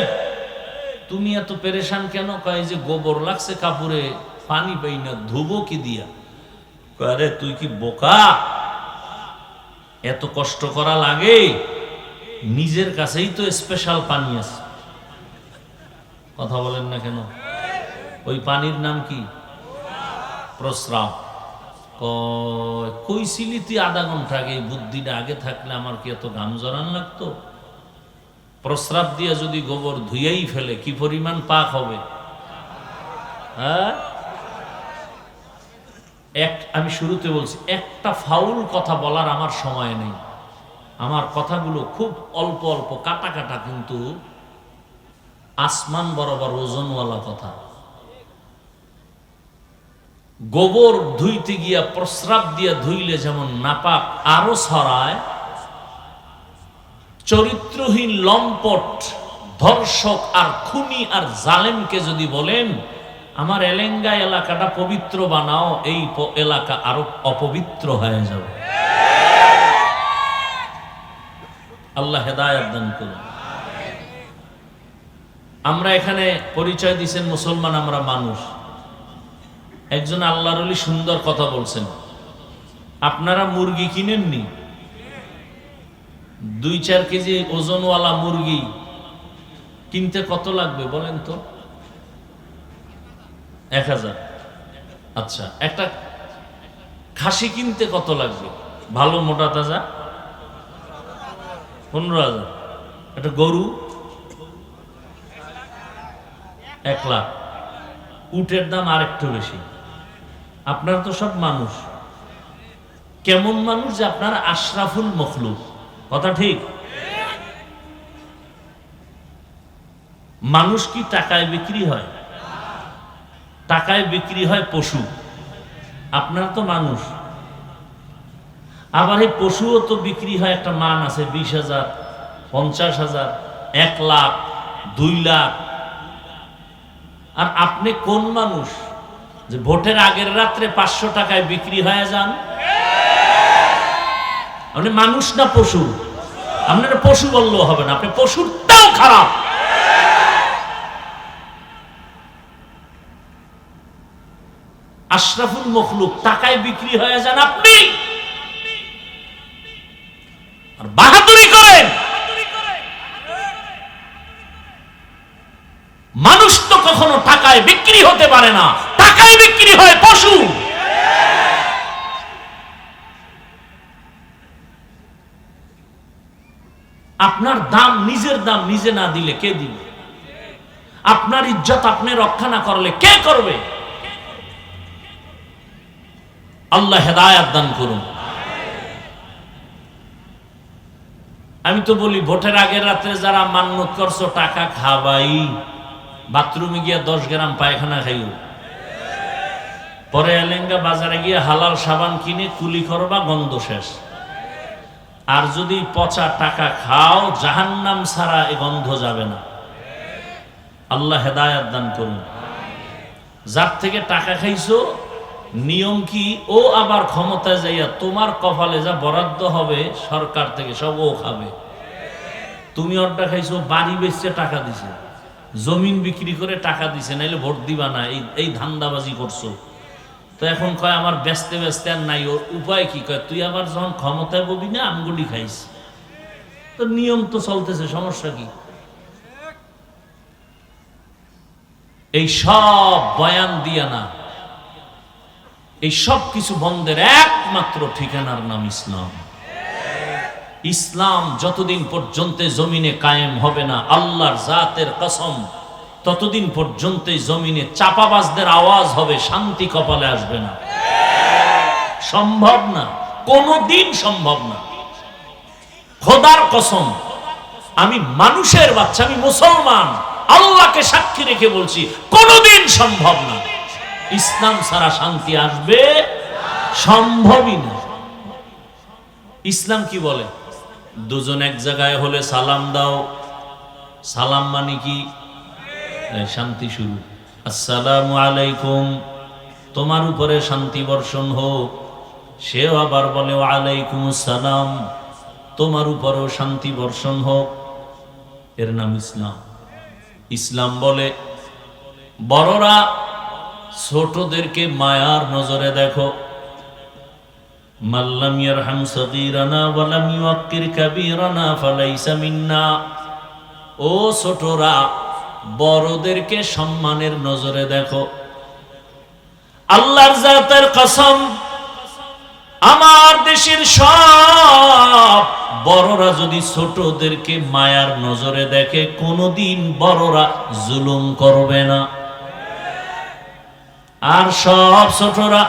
তুমি এত পেরেশান কেন? কয় যে গোবর লাগছে কাপড়ে, পানি পাই না, ধুবো কি দিয়া? আরে তুই কি বোকা? এত কষ্ট করা লাগে? নিজের কাছেই তো স্পেশাল পানি আছে। কথা বলেন না কেন? ওই পানির নাম কি? প্রস্রাব। কইছিলি তুই আধা ঘন্টা আগে, বুদ্ধিটা আগে থাকলে আমার কি এত ঘাম জড়ান লাগতো? প্রস্রাব দিয়ে যদি গোবর ধুয়েই ফেলে, কি পরিমাণ পাক হবে? হ্যাঁ, আমি শুরুতে বলছি, একটা ফাউল কথা বলার আমার সময় নেই। আমার কথাগুলো খুব অল্প অল্প কাটা কাটা, কিন্তু আসমান বরাবর ওজনওয়ালা কথা। গোবর ধুইতে গিয়া প্রস্রাব দিয়া ধুইলে যেমন নাপাক আরো ছড়ায়, চরিত্রহীন লম্পট ধর্ষক আর খুনি আর জালেমকে যদি বলেন আমার এলেঙ্গা এলাকাটা পবিত্র বানাও, এই এলাকা আরো অপবিত্র হয়ে যাবে। আল্লাহ হেদায়েত দান করুন। আমরা এখানে পরিচয় দিয়েছেন মুসলমান, আমরা মানুষ। একজন আল্লাহর ওলি সুন্দর কথা বলছেন, আপনারা মুরগি কিনেননি? 2-4 কেজি ওজনওয়ালা মুরগি কিনতে কত লাগবে বলেন তো? 1000। আচ্ছা, একটা খাসি কিনতে কত লাগবে ভালো মোটা তাজা? 15,000। একটা গরু 1 লাখ। উটের দাম আর একটু বেশি। আপনারা তো সব মানুষ। কেমন মানুষ যে আপনারা আশরাফুল মখলুক, কথা ঠিক? মানুষ কি টাকায় বিক্রি হয়? টাকায় বিক্রি হয় পশু। আপনারা তো মানুষ। আবার এই পশুও তো বিক্রি হয়, একটা মান আছে, 20,000, 50,000, 1 লাখ, 2 লাখ। আর আপনি কোন মানুষ যে ভোটের আগের রাত্রে 500 টাকায় বিক্রি হয়ে যান? আপনি মানুষ না পশু? আপনারা পশু বললেও হবে না, আপনি পশুরটাও খারাপ। আশরাফুল মখলুক, টাকায় বিক্রি হয়ে যান আপনি, আর বাহাদুরি করেন। মানুষ তো কখনো টাকায় বিক্রি হতে পারে না, টাকায় বিক্রি হয় পশু। আপনার দাম, নিজের দাম নিজে না দিলে কে দিবে? আপনার ইজ্জত আপনি রক্ষা না করলে কে করবে? আল্লাহ হেদায়েত দান করুন। আমি তো বলি, ভোটের আগের রাত্রে যারা মান্যত করছো টাকা খাবাই, বাথরুমে গিয়া 10 গ্রাম পায়খানা খাইও, পরে এলেঙ্গা বাজারে গিয়ে হালাল সাবান কিনে কুলি করবা, গন্ধ শেষ। আর যদি পচা টাকা খাও, জাহান্নাম ছাড়া এ গন্ধ যাবে না। আল্লাহ হেদায়েত দান করুন। যার থেকে টাকা খাইছো, নিয়ম কি, ও আবার ক্ষমতায় যাইয়া তোমার কপালে যা বরাদ্দ হবে সরকার থেকে সব ও খাবে। তুমি ওরটা খাইছো, বাড়ি বেচে টাকা দিছে, জমিন বিক্রি করে টাকা দিছে, নাইলে ভোট দিবা না, এই ধান্দাবাজি করছো। তো এখন কয় আমার বেচতে বেচতে আর নাই, ওর উপায় কি? কয় তুই আবার যখন ক্ষমতায় ববি না, আমগুলি খাইস। তো নিয়ম তো চলতেছে, সমস্যা কি? এই সব বয়ান দিয়া না, এই সব কিছু বন্ধের একমাত্র ঠিকানার নাম ইসলাম। ইসলাম যতদিন পর্যন্ত জমিনে কায়েম হবে না, আল্লাহর জাতের কসম, ততদিন পর্যন্ত জমিনে চাপাবাজদের আওয়াজ হবে, শান্তি কপালে আসবে না। সম্ভব না, কোনদিন সম্ভব না। খোদার কসম, আমি মানুষের বাচ্চা, আমি মুসলমান, আল্লাহকে সাক্ষী রেখে বলছি, কোনদিন সম্ভব না। ইসলাম ছাড়া শান্তি আসবে সম্ভবই না। ইসলাম কি বলে? দুজন এক জায়গায় হলে সালাম দাও। সালাম মানে কি? শান্তি শুরু। আসসালামু আলাইকুম, তোমার উপরে শান্তি বর্ষণ হোক। সেও আবার বলে ওয়ালাইকুম আসসালাম, তোমার উপরেও শান্তি বর্ষণ হোক। এর নাম ইসলাম। ইসলাম বলে বড়রা ছোটদেরকে মায়ার নজরে দেখো। মাল্লাম ইয়ারহাম সগীরানা ওয়ালাম ইউক্কির কাবীরানা ফালাইসা মিন্না। ও ছোটরা, বড়দেরকে সম্মানের নজরে দেখো। আল্লাহর জাতের কসম, আমার দেশের সব বড়রা যদি ছোটদেরকে মায়ার নজরে দেখে, কোনোদিন বড়রা জুলুম করবে না। আর সব ছোটরা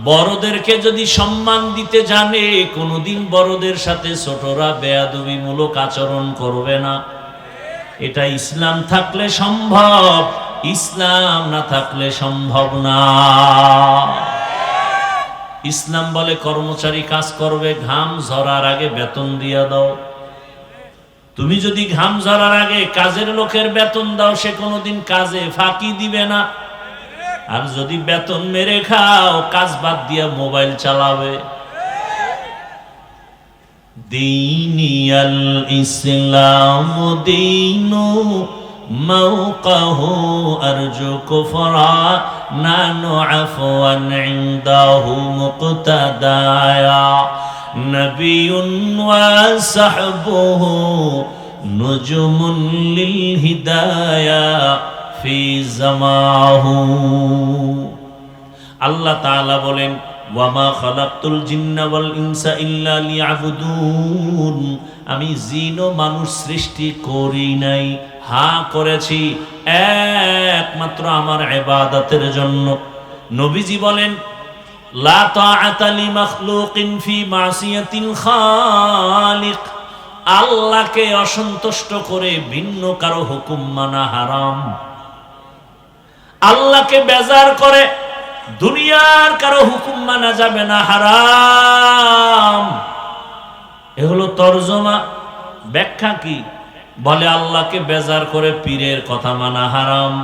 বড়দেরকে যদি সম্মান দিতে জানে, কোনোদিন বড়দের সাথে ছোটরা বেয়াদবিমূলক আচরণ করবে না। এটা ইসলাম থাকলে সম্ভব, ইসলাম না থাকলে সম্ভব না। ইসলাম বলে কর্মচারী কাজ করবে, ঘাম ঝরার আগে বেতন দিয়া দাও। তুমি যদি ঘাম ঝরার আগে কাজের লোকের বেতন দাও, সে কোনোদিন কাজে ফাঁকি দিবে না। আর যদি বেতন মেরে খাও, কাজ বাদ দিয়ে মোবাইল চালাবে। দীনিয়াল ইসলাম দীনু মাওকাহু আরজু কুফরা নানু আফওয়ান ইনদাহু মুকতাদায়া নবিয়ুন ওয়া সাহবুহু নুজুমুন লিল হিদায়া ফি জামাহু। আল্লাহ তাআলা বলেন, ওয়ামা খালাকতুল জিন্না ওয়াল ইনসা ইল্লা লিয়াবুদুন, আমি জিন ও মানুষ সৃষ্টি করি নাই, হ্যাঁ করেছি একমাত্র আমার ইবাদতের জন্য। নবীজি বলেন, লা তাআতা লিমাখলুকিন ফি মাসিয়াতিল খালিক, আল্লাহকে অসন্তুষ্ট করে ভিন্ন কারো হুকুম মানা হারাম। আল্লাহকে বেজার করে দুনিয়ার কারো হুকুম মানা যাবে না, হারাম। এ হলো তরজমা। ব্যাখ্যা কি? বলে আল্লাহকে বেজার করে পীরের কথা মানা হারাম।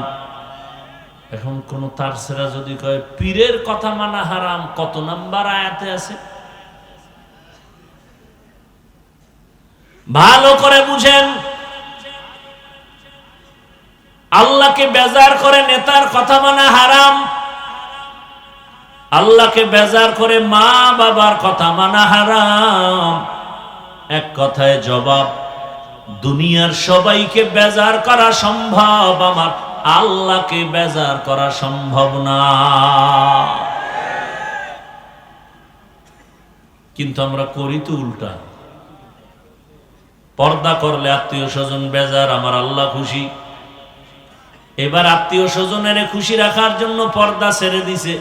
এখন কোন তারসেরা যদি কয় পীরের কথা মানা হারাম, কত নাম্বার আয়াতে আছে? ভালো করে বুঝেন। আল্লাহকে বেজার করে নেতার কথা মানা হারাম, আল্লাহকে বেজার করে মা বাবার কথা মানা হারাম। এক কথায় জবাব, দুনিয়ার সবাইকে বেজার করা সম্ভব, আমার আল্লাহকে বেজার করা সম্ভব না। কিন্তু আমরা করি তো উল্টা। পর্দা করলে আত্মীয় স্বজন বেজার, আমার আল্লাহ খুশি। এবার আত্মীয় স্বজনের খুশি রাখার জন্য পর্দা ছেড়ে দিছে,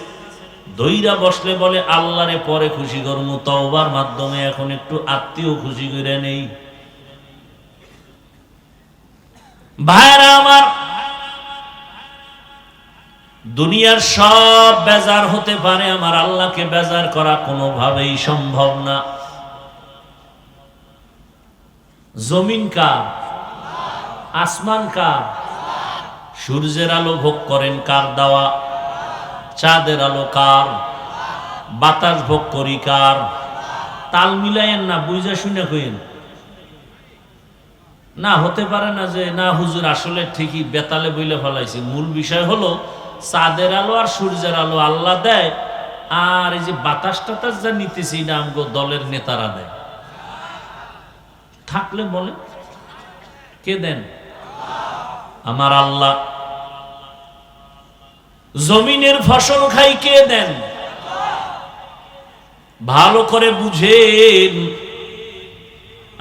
দইরা বসলে বলে আল্লাহরে পরে খুশি করবো, তওবার মাধ্যমে এখন একটু আত্মীয় খুশি করে নেই। ভাইরা আমার, দুনিয়ার সব বেজার হতে পারে, আমার আল্লাহকে বেজার করা কোনোভাবেই সম্ভব না। জমিন কার? আসমান কার? সূর্যের আলো ভোগ করেন কার দেওয়া? চাঁদের আলো কার? বাতাস ভোগ করি কার? তাল মিলাইয়েন না, বুঝা শুনে কইেন না। হতে পারে না যে না হুজুর আসলে ঠিকই বেতালে বইলে ফেলাইছি। মূল বিষয় হলো চাঁদের আলো আর সূর্যের আলো আল্লাহ দেয়, আর এই যে বাতাস টাতাস যা নিতেছি না আমগো দলের নেতারা দেয়। থাকলে বলে কে দেন? আমার আল্লাহ। জমিনের ফসল খাই কে দেন? ভালো করে বুঝেন,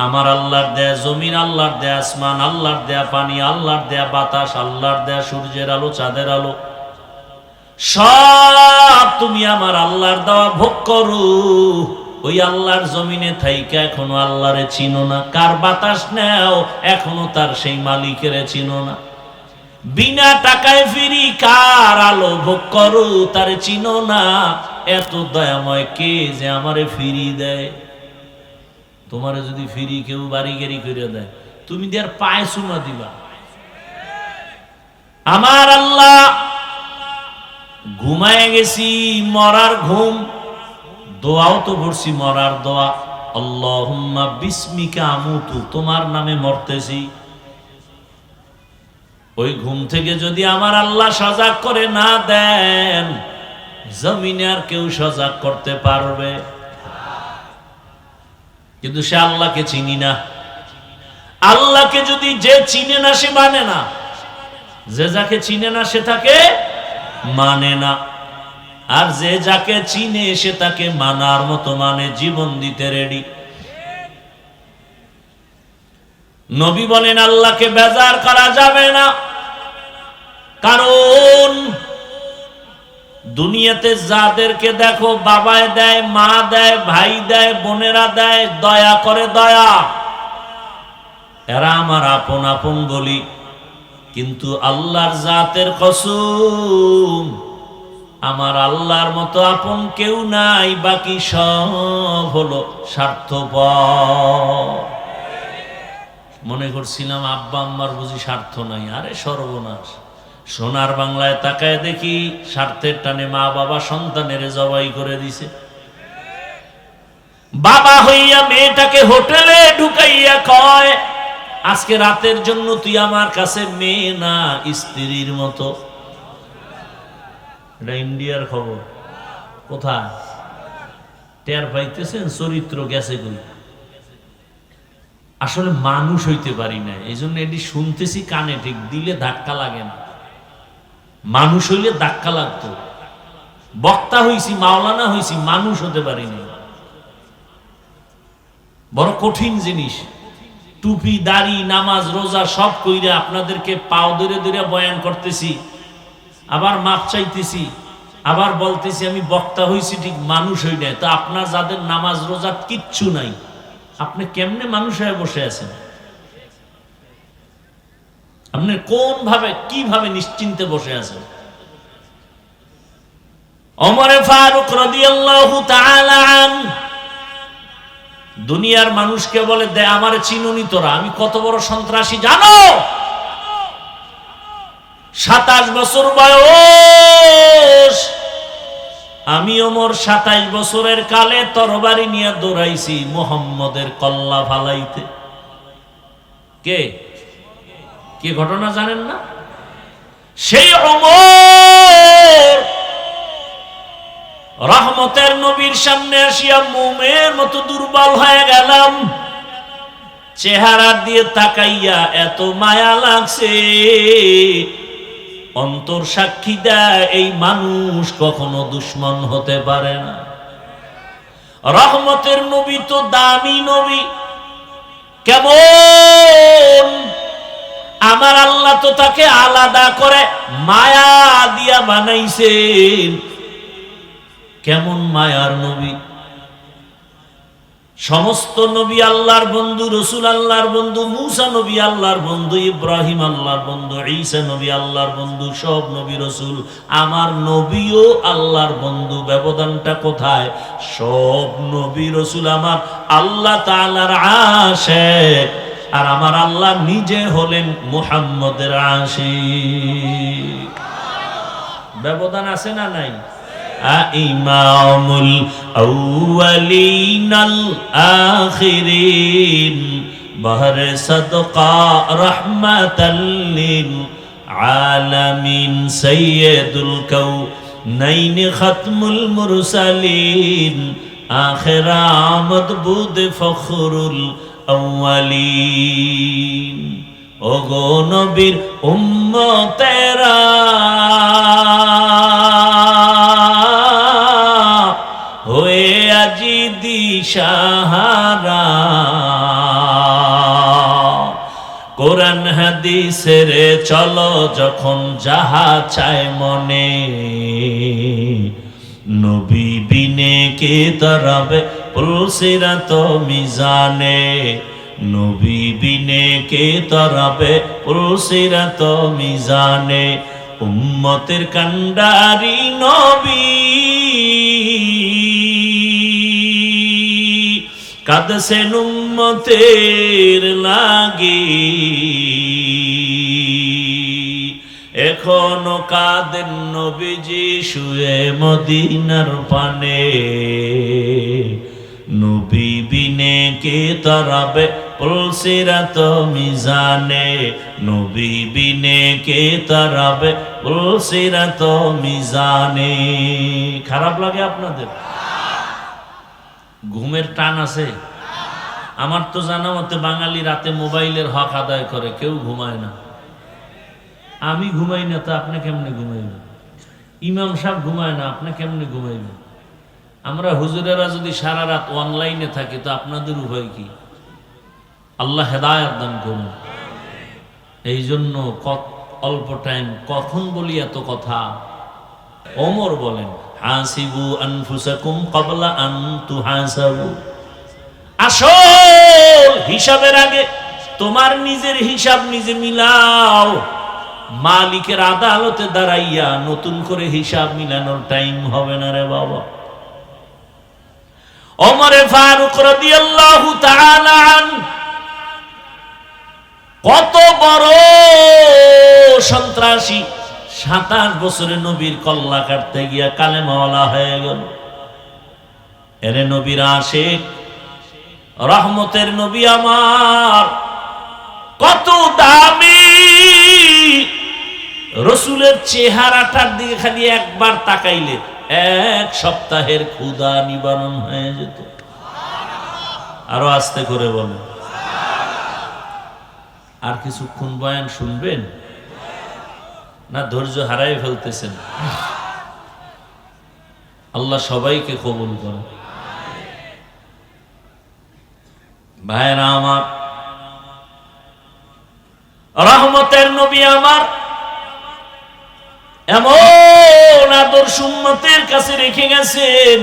আমার আল্লাহর দেয়া জমিন, আল্লাহর দেয়া আসমান, আল্লাহর দেয়া পানি, আল্লাহর দেয়া বাতাস, আল্লাহর দেয়া সূর্যের আলো, চাঁদের আলো, সব তুমি আমার আল্লাহর দেওয়া ভোগ করো। ওই আল্লাহর জমিনে থাইকা এখনো আল্লাহরে চিনো না। কার বাতাস নেও, এখনো তার সেই মালিকের চিনো না। বিনা টাকায় ফিরি কার আলো ভোগ করো, তারে চিনো না। এত দয়াময় কে যে আমারে ফিরি দেয়? তোমারে যদি ফিরি কেউ বাড়ি গাড়ি করে দেয়, তুমি দেয়ার পায়ে চুমা দিবা। আমার আল্লাহ। ঘুমায় গেছি, মরার ঘুম, দোয়াও তো পড়ছি মরার দোয়া, আল্লাহুম্মা বিসমিকা আমুতু, তোমার নামে মরতেছি। ওই ঘুম থেকে যদি আমার আল্লাহ সজাগ করে না দেন, জমিনে আর কেউ সজাগ করতে পারবে? কিন্তু সে আল্লাহকে চিনি না। আল্লাহকে যদি যে চিনে না সে মানে না, যে যাকে চিনে না সে তাকে মানে না। আর যে যাকে চিনে সে তাকে মানার মতো মানে, জীবন দিতে রেডি। নবী বলেন আল্লাহকে বেজার করা যাবে না, কারণ দুনিয়াতে যাদেরকে দেখো বাবায় দেয়, মা দেয়, ভাই দেয়, বোনেরা দেয়, দয়া করে দয়া, এরা আমার আপন আপন বলি। কিন্তু আল্লাহর জাতের কসম, আমার আল্লাহর মতো আপন কেউ নাই, বাকি সব হলো স্বার্থপর। মনে করছিলাম আব্বা আম্মার বুঝি স্বার্থ নাই। আরে সর্বনাশ, সোনার বাংলায় তাকায় দেখি স্বার্থের টানে মা বাবা সন্তানের জবাই করে দিছে। বাবা হইয়া মেয়েটাকে হোটেলে ঢুকাইয়া কয়, আজকে রাতের জন্য তুই আমার কাছে মেয়ে না, স্ত্রীর মতো। এটা ইন্ডিয়ার খবর। কোথায় টের পাইতেছেন? চরিত্র গেছে কই। আসলে মানুষ হইতে পারি না, এই জন্য এটি শুনতেছি কানে, ঠিক দিলে ধাক্কা লাগে না। মানুষ হইলে ধাক্কা লাগতো। বক্তা হইছি, মাওলানা হইছি, মানুষ হতে পারি না। বড় কঠিন জিনিস। টুপি, দাড়ি, নামাজ, রোজা সব কইরা আপনাদেরকে পাও ধরে ধরে বয়ান করতেছি, আবার মাপ চাইতেছি, আবার বলতেছি আমি বক্তা হইছি, ঠিক মানুষ হই নাই। তো আপনার যাদের নামাজ রোজা কিচ্ছু নাই, আপনি কেমনে মানুষ হয়ে বসে আছেন? আপনি কোন ভাবে, কিভাবে নিশ্চিন্তে বসে আছেন? ওমরে ফারুক রাদিয়াল্লাহু তাআলা আনহু দুনিয়ার মানুষকে বলে, দে আমারে চিনুনি তোরা, আমি কত বড় সন্ত্রাসী জানো? 27 বছর বয়স, আমি ওমর 27 বছরের কালে তরবারি নিয়ে দৌড়াইছি মুহাম্মদের কল্লা ফালাইতে। কে কি ঘটনা জানেন না? সেই ওমর রহমতের নবীর সামনে আসিয়া মোমের মতো দুর্বল হয়ে গেলাম। চেহারা দিয়ে তাকাইয়া এত মায়া লাগছে, অন্তর সাক্ষী দেয় এই মানুষ কখনো দুশ্মন হতে পারে না। রহমতের নবী তো দামি নবী, কেমন আমার আল্লাহ তো তাকে আলাদা করে মায়া দিয়া বানাইছেন। কেমন মায়ার নবী! সমস্ত নবী আল্লাহর বন্ধু, রসুল আল্লাহর বন্ধু, মুসা নবী আল্লাহর বন্ধু, ইব্রাহিম আল্লাহর বন্ধু, ঈসা নবী আল্লাহর বন্ধু, সব নবী রসুল। আমার নবীও আল্লাহর বন্ধু। ব্যবধানটা কোথায়? সব নবী রসুল আমার আল্লাহ তাআলার আশিক, আর আমার আল্লাহ নিজে হলেন মুহাম্মদের আশিক। ব্যবধান আছে না নাই? ইমামুল আউয়ালিনাল আখিরিন বহরে সাদকা রাহমাতাল লিল আলামিন সাইয়্যিদুল কাউনাইন খাতমুল মুরসালিন আখির আমদ বুদ ফখরুল আউয়ালিন। ওগো নবীর উম্মতেরা, হয়ে আজি দিশাহারা, কোরআন হাদিসের চলো যখন যাহা চায় মনে, নবী বিনে কে তরাবে পুলসিরাত মিজানে, নবী বিনে কে তরাবে পুলসিরাত মিজানে। উম্মতের কান্ডারি নবী কাঁদছেন উম্মতের লাগি, এখনো কাঁদেন নবীজি শুয়ে মদিনার পানে, নবী বিনে কে তরাবে পুলসিরাত মিজানে, নবী বিনে কে তরাবে পুলসিরাত মিজানে। খারাপ লাগে আপনাদের? ঘুমের টান আছে? আমার তো জানা মতে বাঙালি রাতে মোবাইলের হক আদায় করে, কেউ ঘুমায় না। আমি ঘুমাই না, তো আপনি কেমনে ঘুমাইবেন? ইমাম সাহেব ঘুমায় না, আপনি কেমনে ঘুমাইবেন? আমরা হুজুরেরা যদি সারা রাত অনলাইনে থাকি, তো আপনাদের উভয় কি? আল্লাহ হেদায়েত দান করুন। এই জন্য অল্প টাইম কখন বলি এত কথা। ওমর বলেন, হাসিবু আনফুসাকুম ক্বাবলা আন তুহাসাবু, আসল হিসাবের আগে তোমার নিজের হিসাব নিজে মিলাও। মালিকের আদালতে দাঁড়াইয়া নতুন করে হিসাব মিলানোর টাইম হবে না রে বাবা। ওমরে ফারুক রাদিয়াল্লাহু তাআলা আনহু কত বড় সন্ত্রাসী, 27 বছরে নবীর কল্লা কাটতে গিয়া কালেমাওয়ালা হয়ে গেল। এরে নবীর আশিক, রহমতের নবী আমার কত দামি, রসুলের চেহারাটার দিকে খালি একবার তাকাইলে 1 সপ্তাহের ক্ষুধা নিবারণ হয়ে যেত। আরো আস্তে করে বলেন। আর কিছুক্ষণ বয়ান শুনবেন না ধৈর্য হারাই ফেলতেছেন? আল্লাহ সবাইকে কবুল করেন। ভাইরা আমার, রহমতের নবী আমার এমন আদর্শ উম্মতের কাছে রেখে গেছেন।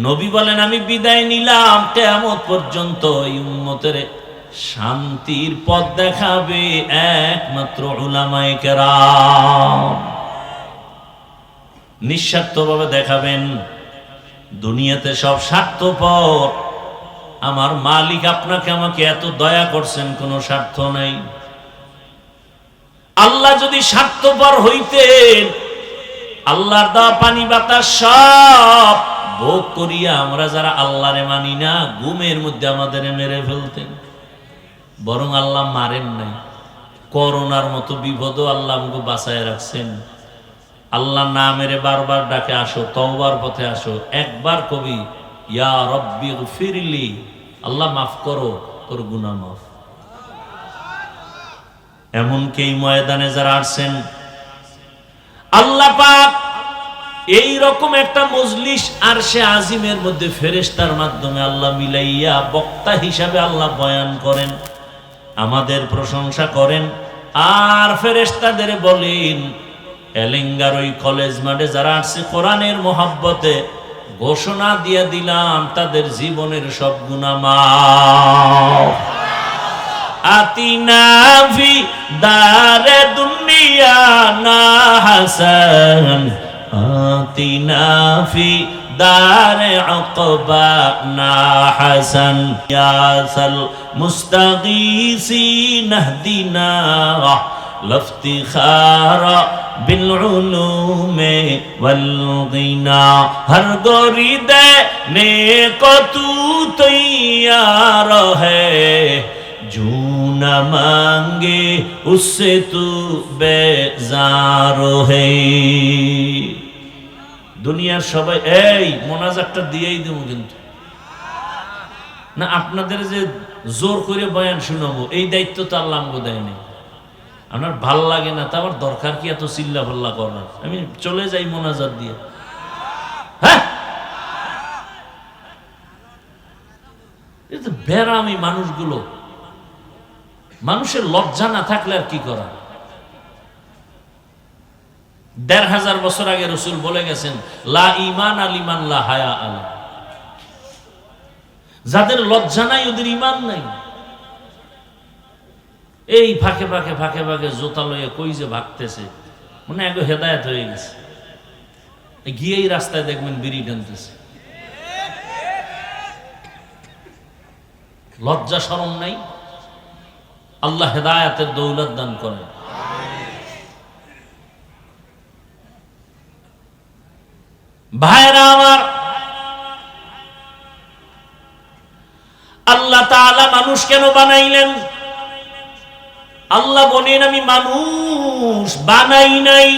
নবী বলেন, আমি বিদায় নিলাম, কিয়ামত পর্যন্ত এই উম্মতের শান্তির পথ দেখাবে একমাত্র উলামায়ে কেরাম। নিঃস্বার্থভাবে দেখাবেন। দুনিয়াতে সব স্বার্থপর। আমার মালিক আপনাকে আমাকে এত দয়া করছেন, কোনো স্বার্থ নাই। আল্লাহ যদি স্বার্থপর হইতেন, আল্লাহর দেওয়া পানি বাতাস সব ভোগ করিয়া আমরা যারা আল্লাহরে মানি না, ঘুমের মধ্যে আমাদের মেরে ফেলতেন। বরং আল্লাহ মারেন নাই। করোনার মতো বিপদও আল্লাহ আমাকে বাঁচায় রাখছেন। আল্লাহ না মেরে বারবার ডাকে, আসো তওবার পথে আসো। একবার কবি, ইয়া রব্বি গফিরলি, আল্লাহ মাফ করো, তোর গুনাহ মাফ। এমনকি এই ময়দানে যারা আসছেন, আল্লাহ পাক এই রকম একটা মজলিস আরশে আজিমের মধ্যে ফেরেশতার মাধ্যমে আল্লাহ মিলাইয়া বক্তা হিসাবে আল্লাহ বয়ান করেন, আমাদের প্রশংসা করেন। আর ফেরেশতাদের বলেন, এলেঙ্গার ওই কলেজ মাঠে যারা আসছে কোরআনের মোহাব্বতে, ঘোষণা দিয়ে দিলাম তাদের জীবনের সব গুনাহ মাফ। আতিনা ফি দারে দুনিয়া না হাসান, আতিনা ফি দারে উকবা না হাসান, ইয়াসাল মুস্তাগীসিন নাহদিনা লফতিখারা বিল উলুমে ওয়াল গিনা, হর গোরি দে নে কো তু তৈয়ার হ্যায়, जो न मांगे उससे तू बेजार है। দুনিয়ার সবাই এই মোনাজাতটা দিয়েই দেব, কিন্তু না আপনাদের যে জোর করে বয়ান শোনাবো এই দায়িত্ব তো আল্লাহ আমাকে দেয়নি। আমার ভাল লাগে না, তা আমার দরকার কি এত চিল্লা পাল্লা করার? আমি চলে যাই মোনাজাত দিয়ে। হ্যাঁ, এটা বেরামি মানুষগুলো। মানুষের লজ্জা না থাকলে আর কি করা? ১৫০০ বছর আগে রাসূল বলে গেছেন, লা ঈমান লিমান লা হায়া আলা। যাদের লজ্জা নাই ওদের ঈমান নাই। এই ফাঁকে ফাঁকে ফাঁকে ফাঁকে জোতা লইয়া কই যে ভাগতেছে, মনে হয় হেদায়েত হয়ে গেছে। গিয়েই রাস্তায় দেখবেন বিড়ি টানতেছে। লজ্জা শরম নাই। আল্লাহ হেদায়েতের দৌলত দান করেন। ভাইরা আমার, আল্লাহ তাআলা মানুষ কেন বানাইলেন? আল্লাহ বলেন, আমি মানুষ বানাই নাই।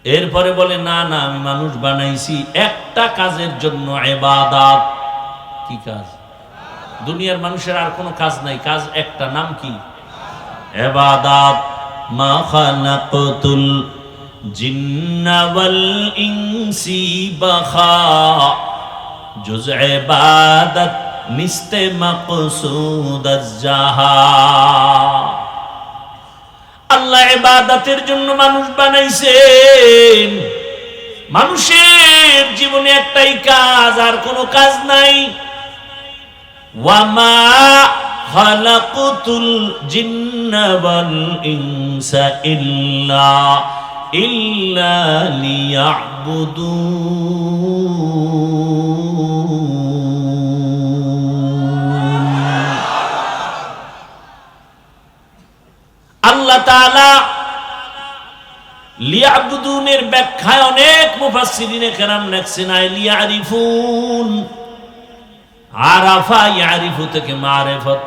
এরপরে বলে, না না, আমি মানুষ বানাইছি একটা কাজের জন্য, ইবাদত। কি কাজ? দুনিয়ার মানুষের আর কোনো কাজ নাই, কাজ একটা, নাম কি? ইবাদত। মা খালাকতুল জিন্না ওয়াল ইনসি বাখা, জুজ ইবাদত মিস্তে মাকসুদ আজ-জাহা। আল্লাহ ইবাদতের জন্য মানুষ বানাইছেন। মানুষের জীবনে একটাই কাজ, আর কোনো কাজ নাই। ওয়ামা খালাকতুল জিন্না ওয়াল ইনসা ইল্লা লিয়াবুদুন। আল্লাহ আল্লাহ তাআলা লিয়াবুদুনের ব্যাখ্যায় অনেক মুফাসসিরিনে কেরাম লিখছেন লিয়ারিফুন, আরাফা ইয়ারিফু থেকে মারিফত।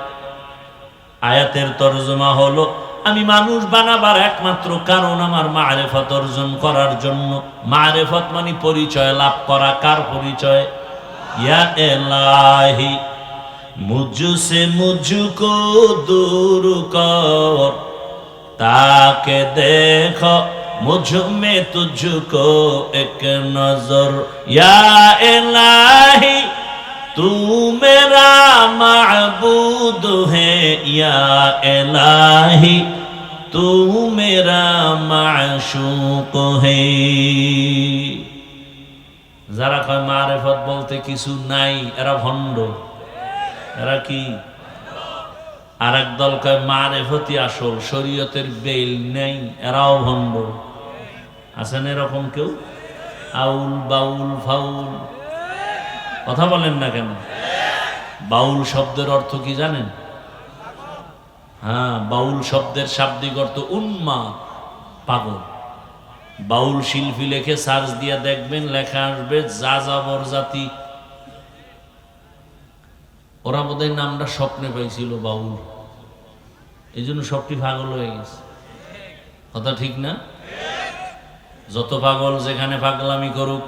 আয়াতের তরজমা হলো আমি মানুষ বানাবার একমাত্র কারণ আমার মারিফত অর্জন করার জন্য। মারিফত মানে পরিচয় লাভ করা। কার পরিচয়? ইয়া ইলাহি মুঝসে মুঝকো দূর কর, তাকে দেখো मुझ में तुझको एक नजर, या इलाही तू मेरा माबूद है, या इलाही तू मेरा माशूक है। যারা কয় মারিফত বলতে কিছু নাই এরা ভণ্ড। এরা কি? আর এক দল কয় মারিফতই আসল, শরীয়তের বেল নেই, এরাও ভণ্ড। আছেন এরকম কেউ? আউল বাউল ফাউল কথা বলেন না কেন? বাউল শব্দের অর্থ কি জানেন? হ্যাঁ, বাউল শব্দের শাব্দিক অর্থ উন্মাদ, পাগল। বাউল শিল্পী লেখে সার্চ দিয়া দেখবেন, লেখা আসবে যাযাবর জাতি। ওরা বোধহয় নামটা স্বপ্নে পাইছিল বাউল, এই জন্য সবটি পাগল হয়ে গেছে। কথা ঠিক না? যত পাগল যেখানে পাগলামি করুক,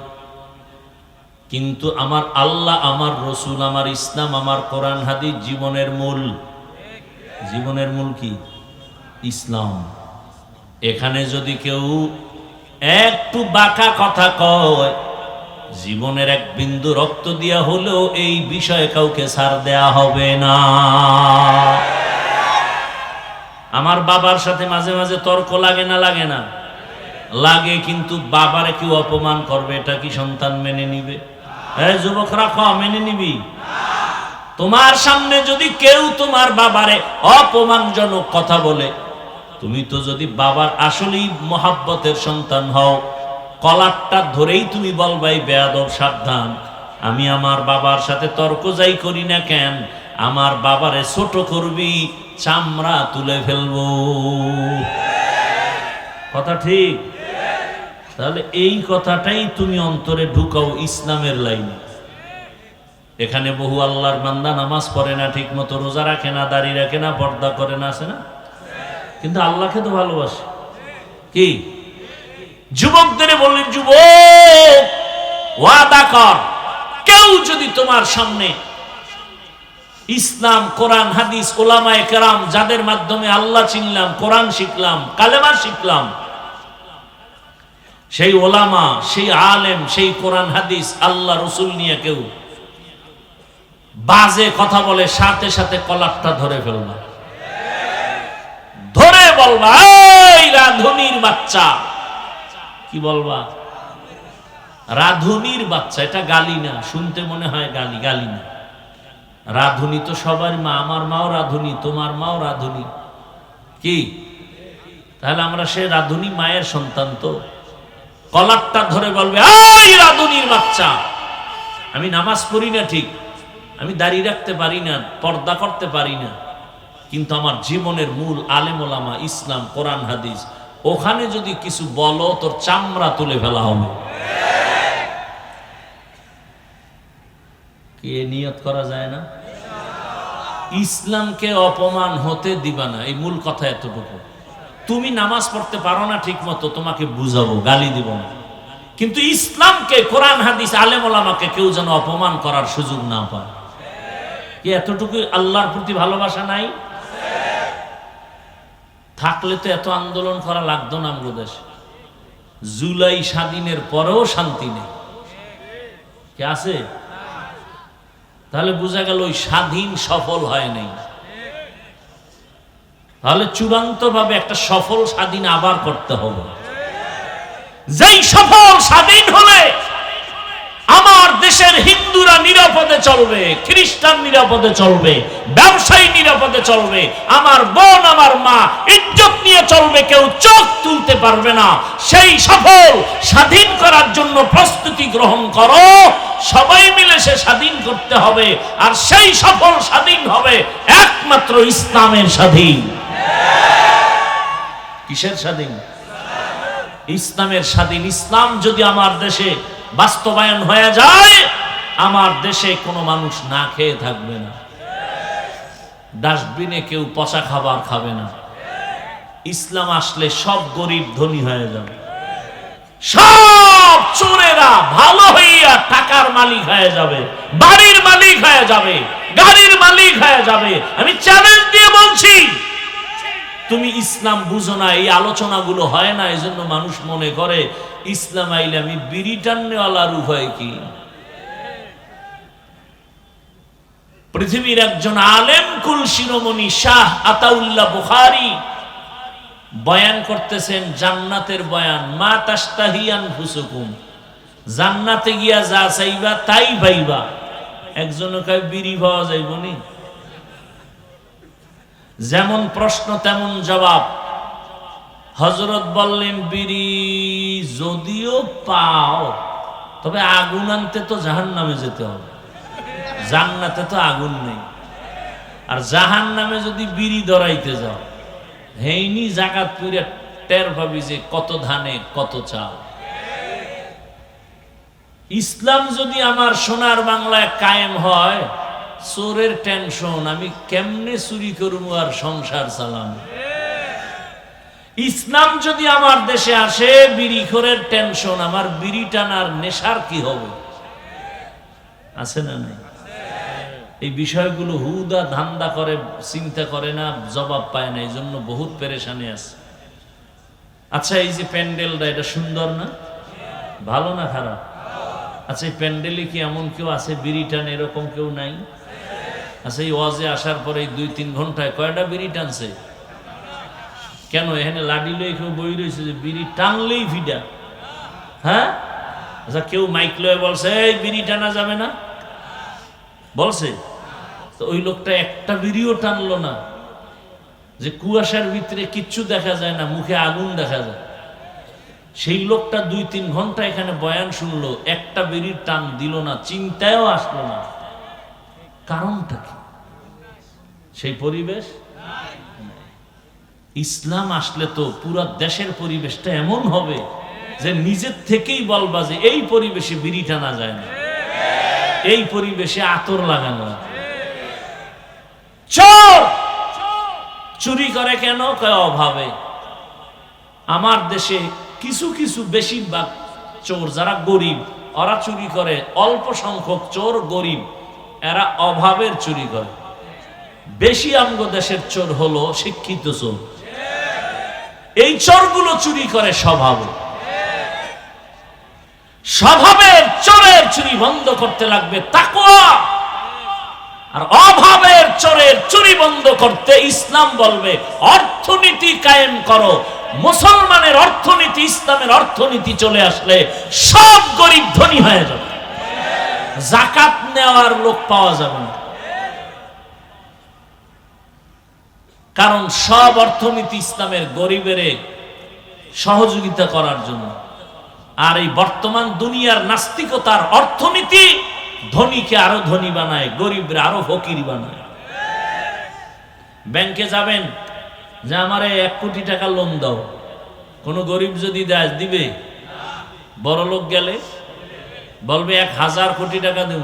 কিন্তু আমার আল্লাহ, আমার রসুল, আমার ইসলাম, আমার কোরআন হাদিস জীবনের মূল। জীবনের মূল কি? ইসলাম। এখানে যদি কেউ একটু বাঁকা কথা কয়, জীবনের এক বিন্দু রক্ত দিয়া হলেও এই বিষয়ে কাউকে ছাড় দেয়া হবে না। আমার বাবার সাথে মাঝে মাঝে তর্ক লাগে না? লাগে না? লাগে। কিন্তু বাবারে কেউ অপমান করবে, এটা কি সন্তান মেনে নিবে? যুবকরা মেনে নিবি? তোমার সামনে যদি কেউ তোমার বাবারে অপমানজনক কথা বলে, তুমি তো যদি বাবার আসলেই মহাব্বতের সন্তান হও, কলারটা ধরেই তুমি বলবাই বেয়াদব সাবধান, আমি আমার বাবার সাথে তর্ক যাই করি না কেন, আমার বাবারে ছোট করবি, চামড়া তুলে ফেলবো। কথা ঠিক? তাহলে এই কথাটাই তুমি অন্তরে ঢুকাও ইসলামের লাইনে। এখানে বহু আল্লাহর বান্দা নামাজ পড়ে না ঠিক মতো, রোজা রাখে না, দাড়ি রাখে না, পর্দা করে না, আছে না? কিন্তু আল্লাহকে তো ভালোবাসে। কি? যুবকদের বললেন, যুবক ওয়াদা কর, কেউ যদি তোমার সামনে ইসলাম, কোরআন, হাদিস, ওলামায়ে কেরাম যাদের মাধ্যমে আল্লাহ চিনলাম, কোরআন শিখলাম, কালেমা শিখলাম, সেই ওলামা, সেই আলেম, সেই কোরআন হাদিস, আল্লাহ রসুল নিয়ে কেউ বাজে কথা বলে, সাথে সাথে কলারটা ধরে ফেলবা, ধরে বলবা, এই রাধুনির বাচ্চা। কি বলবা? রাধুনির বাচ্চা। এটা গালি না, শুনতে মনে হয় গালি, গালি না। রাধুনি তো সবার মা, আমার মাও রাধুনি, তোমার মাও রাধুনি। কি? তাহলে আমরা সে রাধুনি মায়ের সন্তান। তো কলারটা ধরে বলবে, এই রাধুনির বাচ্চা, আমি নামাজ পড়ি না ঠিক, আমি দাঁড়িয়ে রাখতে পারি না, পর্দা করতে পারি না, কিন্তু আমার জীবনের মূল আলেম ওলামা, ইসলাম, কোরআন হাদিস, ওখানে যদি কিছু বলো তোর চামড়া তুলে ফেলা হবে। কি নিয়ত করা যায় না? ইসলামকে অপমান হতে দিবা না, এই মূল কথা এতটুকু। তুমি নামাজ পড়তে পারো না ঠিক মতো, তোমাকে বুঝাবো, গালি দিব না, কিন্তু ইসলামকে, কোরআন হাদিস, আলেম ওলামাকে কেউ যেন অপমান করার সুযোগ না পায়। কি এতটুকু আল্লাহর প্রতি ভালোবাসা নাই? থাকলে তো এত আন্দোলন করা লাগতো না আমাদের দেশে। জুলাই স্বাধীনের পরেও শান্তি নেই। কে আছে? তাহলে বোঝা গেল ওই স্বাধীন সফল হয় নাই। তাহলে চূড়ান্ত ভাবে একটা সফল স্বাধীন আবার করতে হবে, যেই সফল স্বাধীন হলে আমার দেশের হিন্দুরা নিরাপদে চলবে, খ্রিস্টান নিরাপদে চলবে, ব্যবসায়ী নিরাপদে চলবে, আমার বোন, আমার মা ইজ্জত নিয়ে চলবে, কেউ চোখ তুলতে পারবে না। সেই সফল স্বাধীন করার জন্য প্রস্তুতি গ্রহণ করো, সবাই মিলে সে স্বাধীন করতে হবে। আর সেই সফল স্বাধীন হবে একমাত্র ইসলামের স্বাধীন। কিসের স্বাধীন? ইসলামের স্বাধীন। ইসলাম যদি আমার দেশে বাস্তবায়ন হয়ে যায়, আমার দেশে কোনো মানুষ না খেয়ে থাকবে না, ডাস্টবিনে কেউ পচা খাবার খাবে না। ইসলাম আসলে সব গরিব ধনী হয়ে যাবে, সব চোরেরা ভালো হইয়া টাকার মালিক হয়ে যাবে, বাড়ির মালিক হয়ে যাবে, গাড়ির মালিক হয়ে যাবে। আমি চ্যালেঞ্জ দিয়ে বলছি, তুমি ইসলাম বুঝো না, এই আলোচনাগুলো হয় না, এজন্য মানুষ মনে করে ইসলাম আইলে আমি বিড়ি টাননেওয়ালার উপায় কি। পৃথিবীর একজন আলেম কুল শিরোমণি শাহ আতাউল্লাহ বুখারী বয়ান করতেছেন জান্নাতের বয়ান। মা তাশতাহি আনফুসুকুম, জান্নাতে গিয়া যা চাইবা তাই পাইবা। একজন কয় বিড়ি পাওয়া যাইব নি? যেমন প্রশ্ন তেমন জবাব। হযরত বললেন, বিড়ি যদিও পাও, তবে আগুন আনতে তো জাহান্নামে যেতে হবে, জান্নাতে তো আগুন নেই। আর জাহান্নামে যদি বিড়ি ধরাইতে যাও, হেইনি জাকাত পুরে টের পাবি যে কত ধানে কত চাল। ইসলাম যদি আমার সোনার বাংলায় কায়েম হয়, চোরের টেনশন, আমি কেমনে চুরি করবো আর সংসার চালাম। ইসলাম যদি আমার দেশে আসে, বিড়িখোরের টেনশন, আমার বিড়ি টানার নেশার কি হবে? আছে না নাই? এই বিষয়গুলো হুদা ধান্দা করে, চিন্তা করে না, জবাব পায় না, এই জন্য বহুত পেরেশানি আছে। আচ্ছা, এই যে প্যান্ডেলটা, এটা সুন্দর না? ভালো না খারাপ? আচ্ছা, এই প্যান্ডেলে কি এমন কেউ আছে বিড়ি টান? এরকম কেউ নাই? আচ্ছা, এই ওয়াজে আসার পরে 2-3 ঘন্টায় কয়টা বিড়ি টানছে? কেন এখানে লাডি লয়ে কেউ বই রয়েছে যে বিড়ি টানলেই ফিডা? হ্যাঁ? আচ্ছা, কেউ মাইক লয়ে বলছে এই বিড়ি টানা যাবে না? বলছে? তো ওই লোকটা একটা বিড়িও টানলো না, যে কুয়াশার ভিতরে কিচ্ছু দেখা যায় না, মুখে আগুন দেখা যায়। সেই লোকটা 2-3 ঘন্টা এখানে বয়ান শুনলো, একটা বিড়ির টান দিল না, চিন্তায়ও আসলো না। কারণটা কি? সেই পরিবেশ। ইসলাম আসলে তো পুরো দেশের পরিবেশটা এমন হবে যে নিজের থেকেই বলবা যে এই পরিবেশে বিড়ি টানা যায় না, এই পরিবেশে আতর লাগানো। চোর চুরি করে কেন? কয় অভাবে। আমার দেশে কিছু কিছু বেশিরভাগ চোর যারা গরিব, ওরা চুরি করে। অল্প সংখ্যক চোর গরিব, এরা অভাবের চুরি করে। বেশি আমগো দেশের চোর হলো শিক্ষিত চোর। এই চোরগুলো চুরি করে স্বভাবে। স্বভাবের চোরের চুরি বন্ধ করতে লাগবে তাকওয়া। আর অভাবের চোরের চুরি বন্ধ করতে ইসলাম বলবে অর্থনীতি কায়েম করো। মুসলমানের অর্থনীতি, ইসলামের অর্থনীতি চলে আসলে সব গরিব ধনী হয়ে যাবে, যাকাত নেওয়ার লোক পাওয়া যাবে না। কারণ সব অর্থনীতি ইসলামের গরিবের সহযোগিতা করার জন্য। আর এই বর্তমান দুনিয়ার নাস্তিকতার অর্থনীতি ধনীকে আরো ধনী বানায়, গরিবরা আরো ফকির বানায়। ব্যাংকে যাবেন যে আমারে 1 কোটি টাকা লোন দাও, কোন গরিব যদি দেয় দিবে? বড় লোক গেলে বলবে 1000 কোটি টাকা দেব।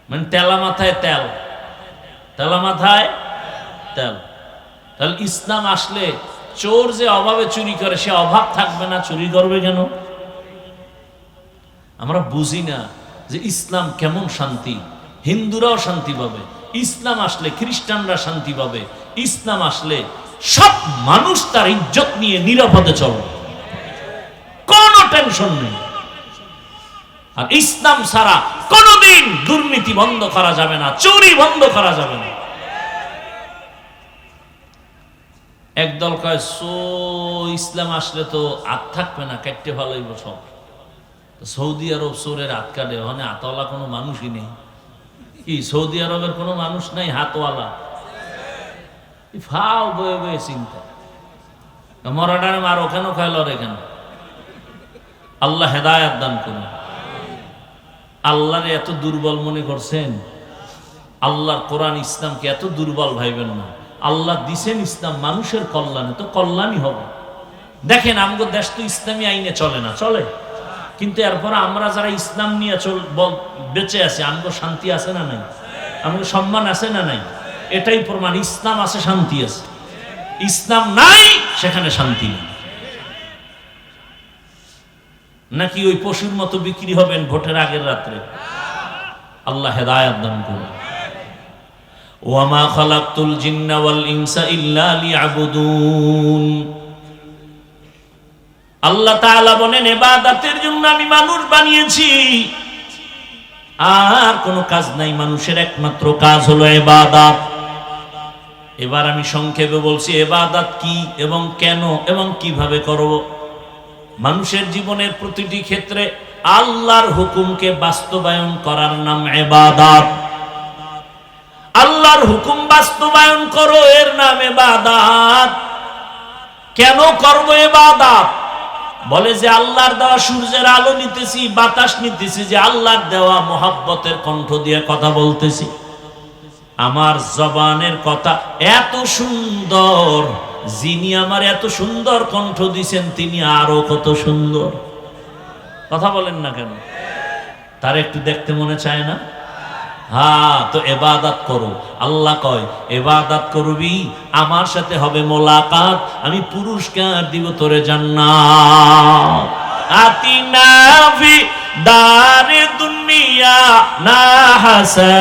মানে তেলা মাথায় তেল, তেলা মাথায় তেল। তাহলে ইসলাম আসলে চোর যে অভাবে চুরি করে, সে অভাব থাকবে না, চুরি করবে কেন? আমরা বুঝি না যে ইসলাম কেমন শান্তি। হিন্দুরাও শান্তি পাবে ইসলাম আসলে, খ্রিস্টানরা শান্তি পাবে ইসলাম আসলে। সব মানুষ তার ইজ্জত নিয়ে নিরাপদে চলবে, কোনো টেনশন নেই। আর ইসলাম ছাড়া কোনোদিন দুর্নীতি বন্ধ করা যাবে না, চুরি বন্ধ করা যাবে না। একদল কয় ইসলাম আসলে তো হাত থাকবে না, কাটতে ভালোইব সব। সৌদি আরব চোরের হাত কাটে, ওখানে হাতওয়ালা কোনো মানুষই নেই। কি সৌদি আরবের কোনো মানুষ নাই হাতওয়ালা? ফাও বয়ে বয়ে চিন্তা, মরাডারে মারো কেন, খাইল রে কেন? আল্লাহ হেদায়াত দান করুন। আল্লাহরে এত দুর্বল মনে করছেন? আল্লাহর কোরআন ইসলামকে এত দুর্বল ভাইবেন না। আল্লাহ দিছেন ইসলাম মানুষের কল্যাণে, তো কল্যাণই হবে। দেখেন আমাদের দেশ তো ইসলামী আইনে চলে না, চলে, কিন্তু এরপর আমরা যারা ইসলাম নিয়ে বেঁচে আছি, আমাদের শান্তি আছে না নাই, আমাদের সম্মান আছে না নাই? এটাই প্রমাণ ইসলাম আছে, শান্তি আছে। ইসলাম নাই, সেখানে শান্তি নেই। নাকি ওই পশুর মতো বিক্রি হবেন ভোটের আগের রাত্রে? আল্লাহ হেদায়েত দান করুন। ওয়ামা খালাকতুল জিন্না ওয়াল ইনসা ইল্লা লিয়াবুদুন। আল্লাহ তাআলা বলেন, ইবাদতের জন্য আমি মানুষ বানিয়েছি, আর কোনো কাজ নাই। মানুষের একমাত্র কাজ হলো ইবাদত। এবার আমি সংক্ষেপে বলছি ইবাদত কি এবং কেন এবং কিভাবে করব। মানুষের জীবনের প্রতিটি ক্ষেত্রে আল্লাহর হুকুমকে বাস্তবায়ন করার নাম ইবাদত। আল্লাহর হুকুম বাস্তবায়ন করো, এর নাম ইবাদত। কেন করব ইবাদত? বলে যে আল্লাহর দেওয়া সূর্যের আলো নিতেছি, বাতাস নিতেছি, যে আল্লাহর দেওয়া মোহাব্বতের কণ্ঠ দিয়ে কথা বলতেছি। আমার জবানের কথা এত সুন্দর, যিনি আমার এত সুন্দর কণ্ঠ দিছেন তিনি আরো কত সুন্দর। কথা বলেন না কেন? তার একটু দেখতে মনে চায় না? হ্যাঁ, তো ইবাদত করো। আল্লাহ কয় ইবাদত করবি, আমার সাথে হবে মোলাকাত, আমি পুরস্কার দিব তোরে জান্নাত। আতিনা ফি দারে দুনিয়া না হাসান।